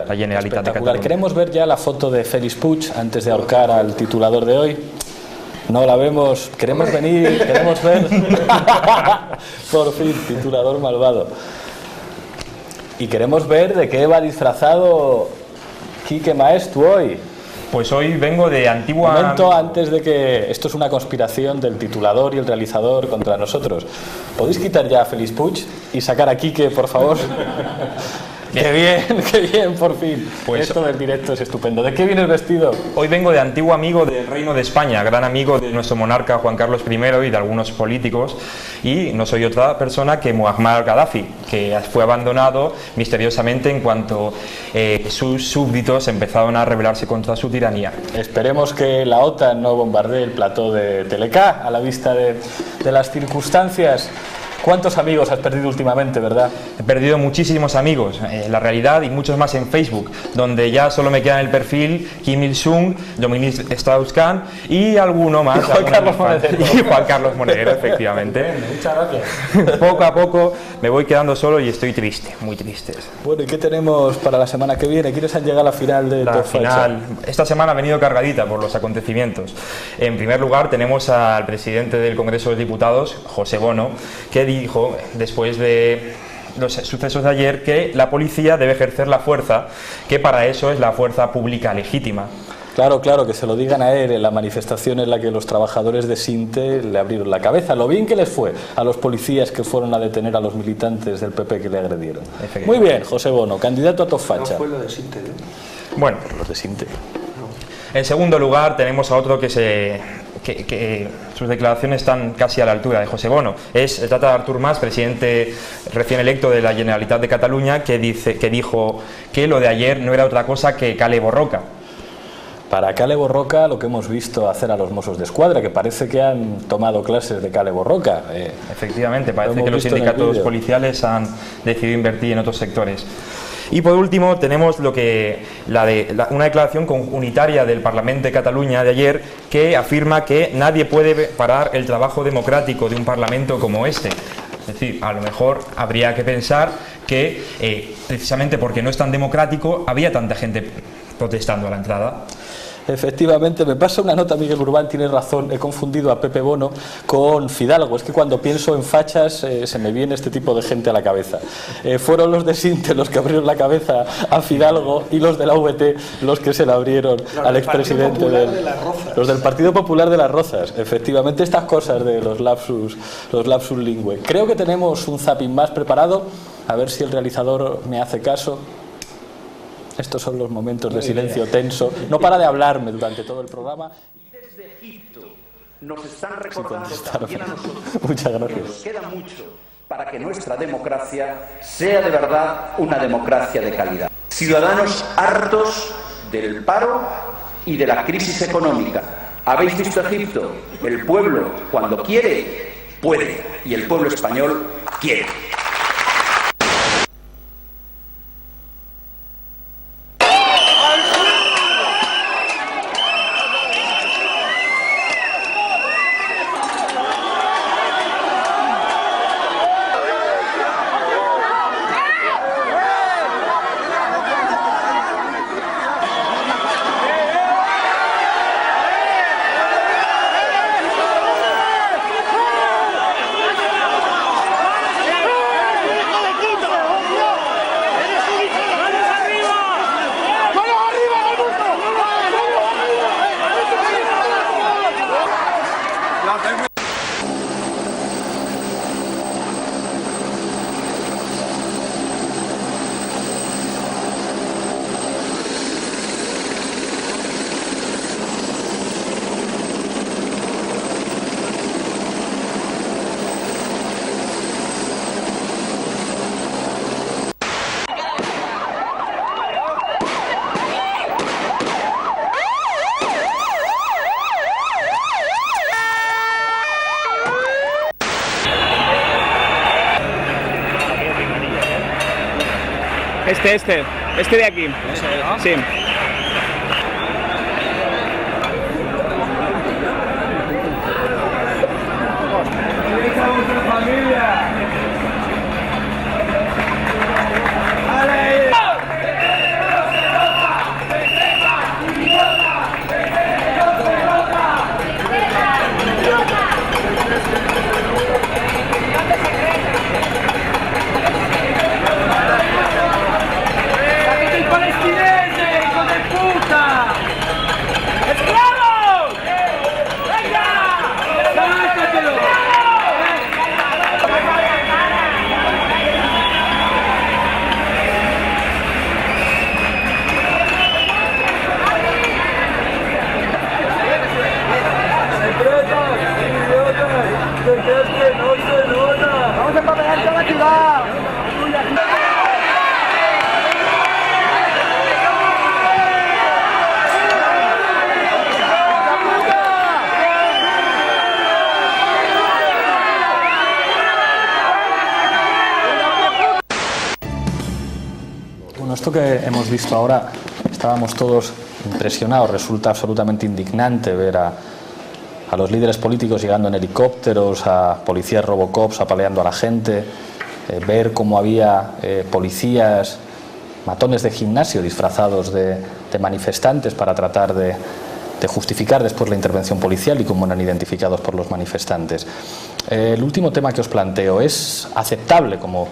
S21: la Generalitat de Cataluña?
S1: ¿Queremos ver ya la foto de Félix Puig antes de ahorcar al titulador de hoy? No la vemos, queremos ver. Por fin, titulador malvado. Y queremos ver de qué va disfrazado Quique Maestu hoy.
S21: Pues hoy vengo de antigua...
S1: Un momento antes de que... Esto es una conspiración del titulador y el realizador contra nosotros. ¿Podéis quitar ya a Félix Puig y sacar a Quique, por favor? Qué bien, por fin. Pues esto del directo es estupendo. ¿De qué vienes vestido?
S21: Hoy vengo de antiguo amigo del Reino de España, gran amigo de nuestro monarca Juan Carlos I y de algunos políticos, y no soy otra persona que Muammar Gaddafi, que fue abandonado misteriosamente en cuanto sus súbditos empezaron a rebelarse contra su tiranía.
S1: Esperemos que la OTAN no bombardee el plató de Telecá a la vista de las circunstancias. ¿Cuántos amigos has perdido últimamente, verdad?
S21: He perdido muchísimos amigos, la realidad, y muchos más en Facebook, donde ya solo me queda en el perfil Kim Il-sung, Dominique Strauss-Kahn y alguno más. Y Juan Carlos Monedero, efectivamente.
S1: Muchas gracias.
S21: Poco a poco me voy quedando solo y estoy triste, muy triste.
S1: Bueno, ¿y qué tenemos para la semana que viene? ¿Quiénes han llegado a la final de
S21: La
S1: Top Facha?
S21: final, esta semana ha venido cargadita por los acontecimientos. En primer lugar tenemos al presidente del Congreso de los Diputados, José Bono, que dijo, después de los sucesos de ayer, que la policía debe ejercer la fuerza, que para eso es la fuerza pública legítima.
S1: Claro, claro, que se lo digan a él en la manifestación en la que los trabajadores de Sinte le abrieron la cabeza. Lo bien que les fue a los policías que fueron a detener a los militantes del PP que le agredieron. Muy bien, José Bono, candidato a Top Facha.
S5: No fue lo de Sinte, ¿no?
S21: Bueno,
S1: los de Sinte.
S21: En segundo lugar tenemos a otro que sus declaraciones están casi a la altura de José Bono. Se trata de Artur Mas, presidente recién electo de la Generalitat de Cataluña, que dijo que lo de ayer no era otra cosa que cale borroca.
S1: Para cale borroca, lo que hemos visto hacer a los Mossos de Escuadra, que parece que han tomado clases de cale borroca.
S21: Efectivamente, parece que los sindicatos policiales han decidido invertir en otros sectores. Y por último tenemos una declaración unitaria del Parlamento de Cataluña de ayer, que afirma que nadie puede parar el trabajo democrático de un Parlamento como este. Es decir, a lo mejor habría que pensar que precisamente porque no es tan democrático había tanta gente protestando a la entrada.
S1: Efectivamente, me pasa una nota, Miguel Urbán, tiene razón, he confundido a Pepe Bono con Fidalgo. Es que cuando pienso en fachas se me viene este tipo de gente a la cabeza. Fueron los de Sinte los que abrieron la cabeza a Fidalgo y los de la VT los que se la abrieron al expresidente los del Partido Popular de las Rozas. Efectivamente, estas cosas de los lapsus lingüe. Creo que tenemos un zapping más preparado, a ver si el realizador me hace caso. Estos son los momentos de silencio tenso. No para de hablarme durante todo el programa.
S3: Desde Egipto nos están recordando también a nosotros.
S1: Muchas gracias.
S3: Nos queda mucho para que nuestra democracia sea de verdad una democracia de calidad. Ciudadanos hartos del paro y de la crisis económica. ¿Habéis visto Egipto? El pueblo, cuando quiere, puede. Y el pueblo español quiere.
S22: Este de aquí. Sí.
S1: esto que hemos visto ahora estábamos todos impresionados. Resulta absolutamente indignante ver a los líderes políticos llegando en helicópteros, a policías Robocops apaleando a la gente, ver cómo había policías, matones de gimnasio disfrazados de manifestantes para tratar de justificar después la intervención policial y cómo eran identificados por los manifestantes. El último tema que os planteo: ¿es aceptable, como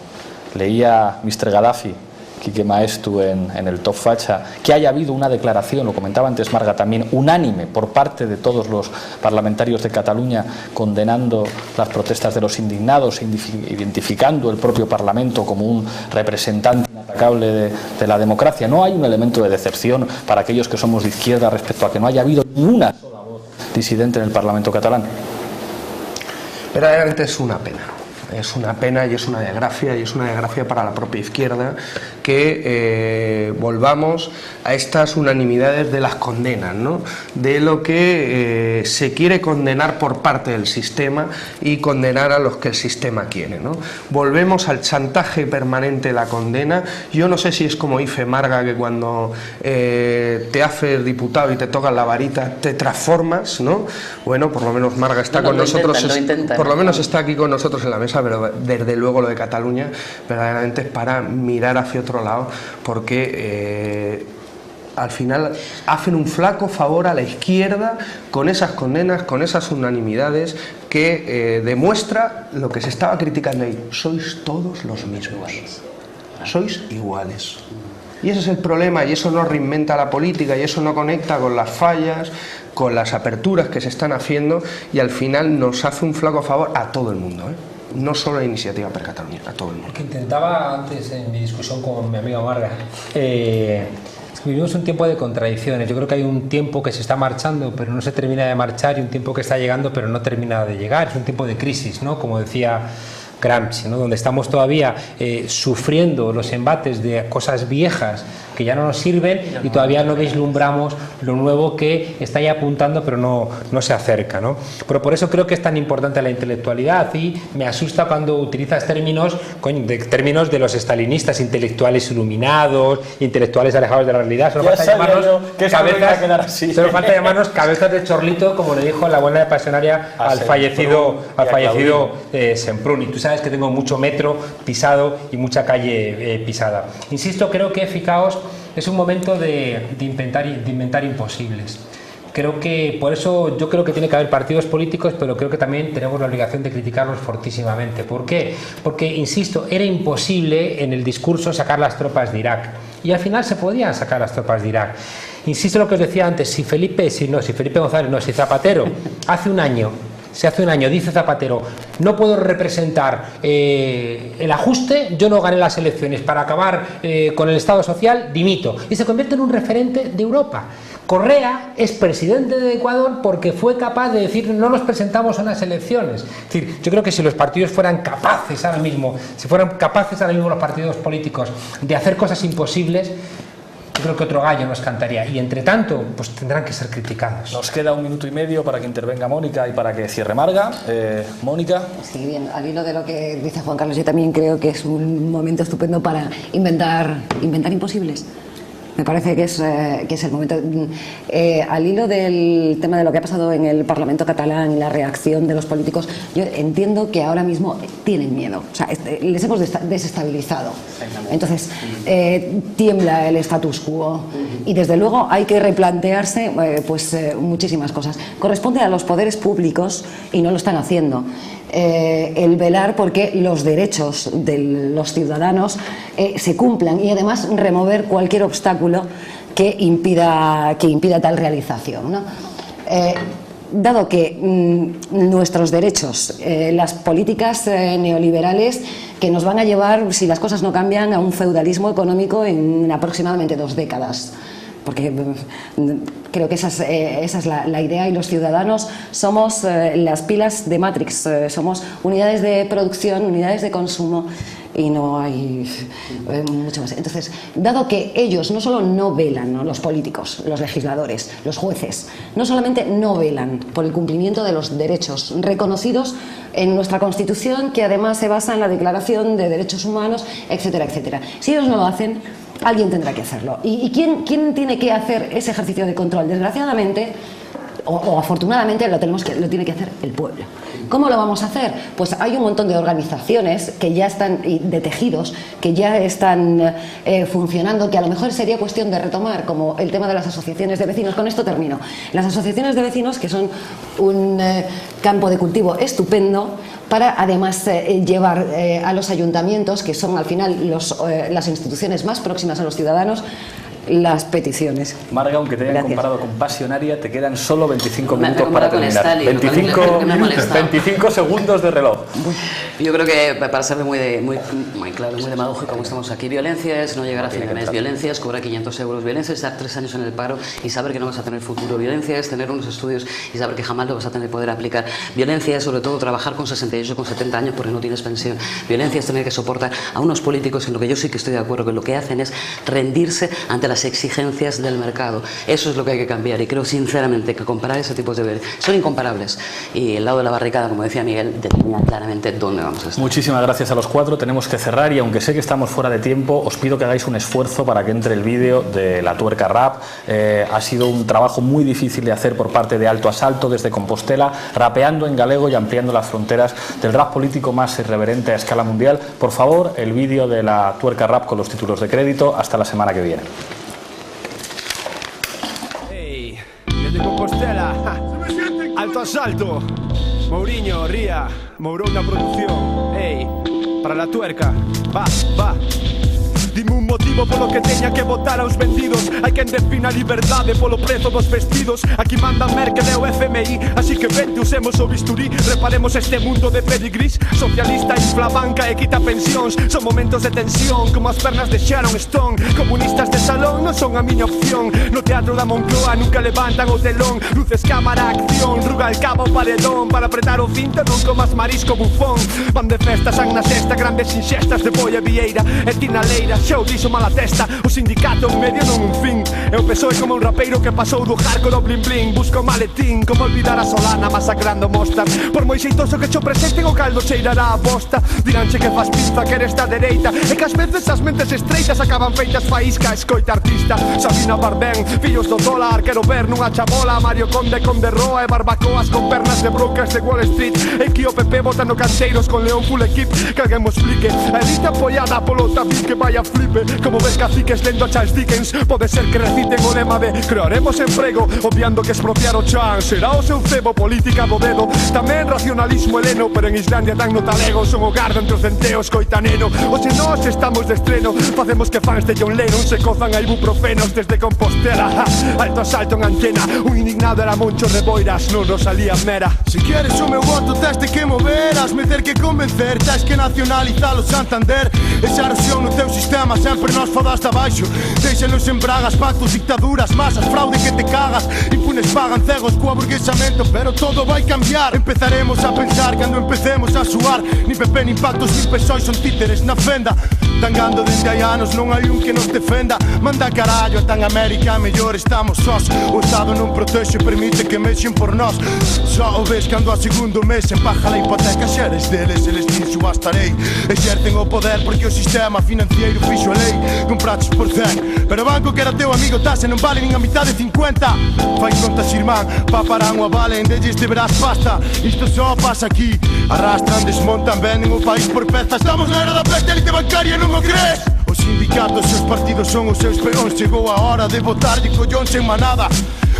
S1: leía Mr. Gaddafi, Quique Maestu en el Top Facha, que haya habido una declaración, lo comentaba antes Marga también, unánime por parte de todos los parlamentarios de Cataluña condenando las protestas de los indignados, identificando el propio Parlamento como un representante inatacable de la democracia? ¿No hay un elemento de decepción para aquellos que somos de izquierda respecto a que no haya habido ninguna sola voz disidente en el Parlamento catalán?
S5: Verdaderamente es una pena. Es una pena y es una desgracia para la propia izquierda que volvamos a estas unanimidades de las condenas, ¿no? De lo que se quiere condenar por parte del sistema y condenar a los que el sistema quiere, ¿no? Volvemos al chantaje permanente de la condena. Yo no sé si es como dice Marga, que cuando te haces diputado y te tocan la varita te transformas, ¿no? Bueno, por lo menos Marga está con nosotros, por lo menos está aquí con nosotros en la mesa, pero desde luego lo de Cataluña verdaderamente es para mirar hacia otro lado, porque al final hacen un flaco favor a la izquierda con esas condenas, con esas unanimidades que demuestra lo que se estaba criticando ahí: sois todos los mismos, sois iguales. Y ese es el problema, y eso no reinventa la política, y eso no conecta con las fallas, con las aperturas que se están haciendo, y al final nos hace un flaco favor a todo el mundo, no solo a Iniciativa per Catalunya, a todo el mundo.
S7: Que intentaba antes en mi discusión con mi amiga Marga, vivimos un tiempo de contradicciones. Yo creo que hay un tiempo que se está marchando pero no se termina de marchar, y un tiempo que está llegando pero no termina de llegar. Es un tiempo de crisis, ¿no? Como decía Gramsci, ¿no? Donde estamos todavía sufriendo los embates de cosas viejas que ya no nos sirven, y todavía no vislumbramos lo nuevo que está ya apuntando pero no se acerca, ¿no? Pero por eso creo que es tan importante la intelectualidad, y me asusta cuando utilizas términos de los estalinistas, intelectuales iluminados, intelectuales alejados de la realidad. Solo falta llamarnos cabezas de chorlito, como le dijo la buena pasionaria al fallecido Semprún. Y tú sabes que tengo mucho metro pisado y mucha calle pisada. Insisto, creo que, fijaos, es un momento de inventar imposibles. Creo que por eso yo creo que tiene que haber partidos políticos, pero creo que también tenemos la obligación de criticarlos fortísimamente. ¿Por qué? Porque, insisto, era imposible en el discurso sacar las tropas de Irak, y al final se podían sacar las tropas de Irak. Insisto en lo que os decía antes: si Zapatero hace un año dice Zapatero, no puedo representar el ajuste, yo no gané las elecciones, para acabar con el Estado social, dimito, y se convierte en un referente de Europa. Correa es presidente de Ecuador porque fue capaz de decir: no nos presentamos a unas elecciones. Es decir, yo creo que si los partidos fueran capaces ahora mismo los partidos políticos de hacer cosas imposibles, yo creo que otro gallo nos cantaría, y entre tanto pues tendrán que ser criticados.
S1: Nos queda 1 minuto y medio para que intervenga Mónica y para que cierre Marga. Mónica.
S6: Sí, bien, al hilo de lo que dice Juan Carlos, yo también creo que es un momento estupendo para inventar imposibles. Me parece que es el momento. Al hilo del tema de lo que ha pasado en el Parlamento catalán y la reacción de los políticos, yo entiendo que ahora mismo tienen miedo. O sea, les hemos desestabilizado. Entonces, tiembla el status quo. Y desde luego hay que replantearse muchísimas cosas. Corresponde a los poderes públicos, y no lo están haciendo, el velar porque los derechos de los ciudadanos se cumplan, y además remover cualquier obstáculo que impida tal realización, ¿no? Dado que nuestros derechos, las políticas neoliberales que nos van a llevar, si las cosas no cambian, a un feudalismo económico en aproximadamente 2 décadas. Porque creo que esa es la idea, y los ciudadanos somos las pilas de Matrix, somos unidades de producción, unidades de consumo, y no hay mucho más. Entonces, dado que ellos no solo no velan, ¿no?, los políticos, los legisladores, los jueces, no solamente no velan por el cumplimiento de los derechos reconocidos en nuestra Constitución, que además se basa en la Declaración de Derechos Humanos, etcétera, etcétera. Si ellos no lo hacen, alguien tendrá que hacerlo. ¿Y quién tiene que hacer ese ejercicio de control? Desgraciadamente, o afortunadamente, lo tiene que hacer el pueblo. ¿Cómo lo vamos a hacer? Pues hay un montón de organizaciones que ya están, de tejidos, que ya están funcionando, que a lo mejor sería cuestión de retomar, como el tema de las asociaciones de vecinos. Con esto termino. Las asociaciones de vecinos, que son un campo de cultivo estupendo para además llevar a los ayuntamientos, que son al final las instituciones más próximas a los ciudadanos, las peticiones.
S1: Marga, aunque te hayan comparado con Pasionaria, te quedan solo 25 minutos para terminar.
S4: Stalin,
S1: 25 segundos de reloj.
S4: Yo creo que, para ser muy claro, muy demagógico como estamos aquí, violencia es no llegar a fin de mes, violencia es cobrar 500 euros, violencia es estar 3 años en el paro y saber que no vas a tener futuro, violencia es tener unos estudios y saber que jamás lo vas a tener poder aplicar, violencia es sobre todo trabajar con 68, con 70 años porque no tienes pensión, violencia es tener que soportar a unos políticos en lo que yo sí que estoy de acuerdo, que lo que hacen es rendirse ante las exigencias del mercado. Eso es lo que hay que cambiar y creo sinceramente que comparar ese tipo de violencia son incomparables y el lado de la barricada, como decía Miguel, determina claramente dónde vamos a estar.
S1: Muchísimas gracias a los cuatro, tenemos que cerrar y aunque sé que estamos fuera de tiempo, os pido que hagáis un esfuerzo para que entre el vídeo de La Tuerca Rap. Ha sido un trabajo muy difícil de hacer por parte de Alto Asalto desde Compostela, rapeando en galego y ampliando las fronteras del rap político más irreverente a escala mundial. Por favor, el vídeo de La Tuerca Rap con los títulos de crédito. Hasta la semana que viene.
S9: Desde Compostela, Alto Asalto, Mourinho, Ría, Mourón na producción. Ey, para La Tuerca, va. Dime un motivo polo que teña que votar aos vendidos. Hai quen defina a liberdade polo prezo dos vestidos. Aquí manda Merkel e o FMI, así que vente, usemos o bisturí. Reparemos este mundo de pedigrís. Socialista infla banca e quita pensións. Son momentos de tensión, como as pernas de Sharon Stone. Comunistas de salón non son a miña opción. No teatro da Moncloa nunca levantan o telón. Luces, cámara, acción, ruga el cabo, paredón. Para apretar o cinto non comas marisco bufón. Van de festa, san na sexta, grandes inxestas de boia vieira e tinaleira. Show dixo mala testa, o sindicato en medio non un fin. E o PSOE como un rapeiro que pasou do hardcore ao bling bling. Busca o maletín, como olvidar a Solana masacrando Mostar. Por moi xeitoso que cho presenten o caldo cheirará a bosta. Diránche que faz pinza, que eres da dereita e que ás veces as mentes estreitas acaban feitas faísca. Escoita artista, Sabina Bardén, fillos do dólar. Quero ver nunha chabola Mario Conde con derroa e barbacoas con pernas de brocas de Wall Street. E que o PP botando canteiros con León full equip. Que alguén mo explique, a elite apoiada polo tabique que vaya flipe. Como ver caciques lendo a Charles Dickens. Pode ser que reciten o lema de crearemos emprego, obviando que expropiar o chan será o seu cebo, política do dedo. Tamén racionalismo heleno, pero en Islandia dan no talego. Son o gardo entre os centeos coitaneno. Oxe nós estamos de estreno, facemos que fans de John Lennon se cozan a ibuprofenos desde Compostela. Alto Asalto en antena, un indignado era Moncho Reboiras, non Rosalía Mera.
S10: Si quieres o meu voto tes de que moveras, meter que convencer, tes que nacionalizalo Santander. Esa erosión no teu sistema sempre nos fodas de abaixo. Deixanos en bragas, pactos, dictaduras, masas, fraude que te cagas. Impunes pagan cegos co aburguesamento, pero todo vai cambiar. Empezaremos a pensar cando empecemos a suar. Ni PP, ni pactos, ni PSOE son títeres na fenda. Tangando dende hai anos non hai un que nos defenda. Manda carallo, tan América mellor estamos sós. O Estado non protexe, permite que mexen por nós. Só o ves cando a segundo mes empaja a hipoteca. Xeres deles, eles din subastarei. Exercen o poder porque o sistema financiero fixo a lei. Compraches por 100, pero o banco que era teu amigo tase non vale nin a mitad de 50. Fai contas, irmán, paparán o avalen, delles deberás pasta. Isto só pasa aquí, arrastran, desmontan, venden o país por pezas. Estamos na era da peste, elite bancaria, non o crees? Os sindicatos e os partidos son os seus peóns. Chegou a hora de botar de collóns en manada.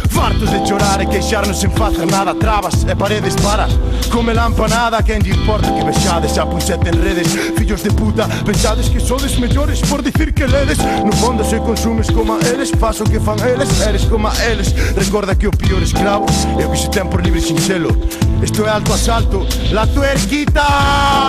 S10: Fartos de chorar e queixarnos sen facer nada. Trabas e paredes para come la empanada. Quen lle importa que vexades a punxete en redes? Fillos de puta, pensades que sodes mellores por dicir que ledes. No fondo se consumes como a eles, faz o que fan eles, eres como a eles. Recorda que o pior escravo é o que se ten por libre sin selo. Isto é Alto Asalto, La Tuerquita.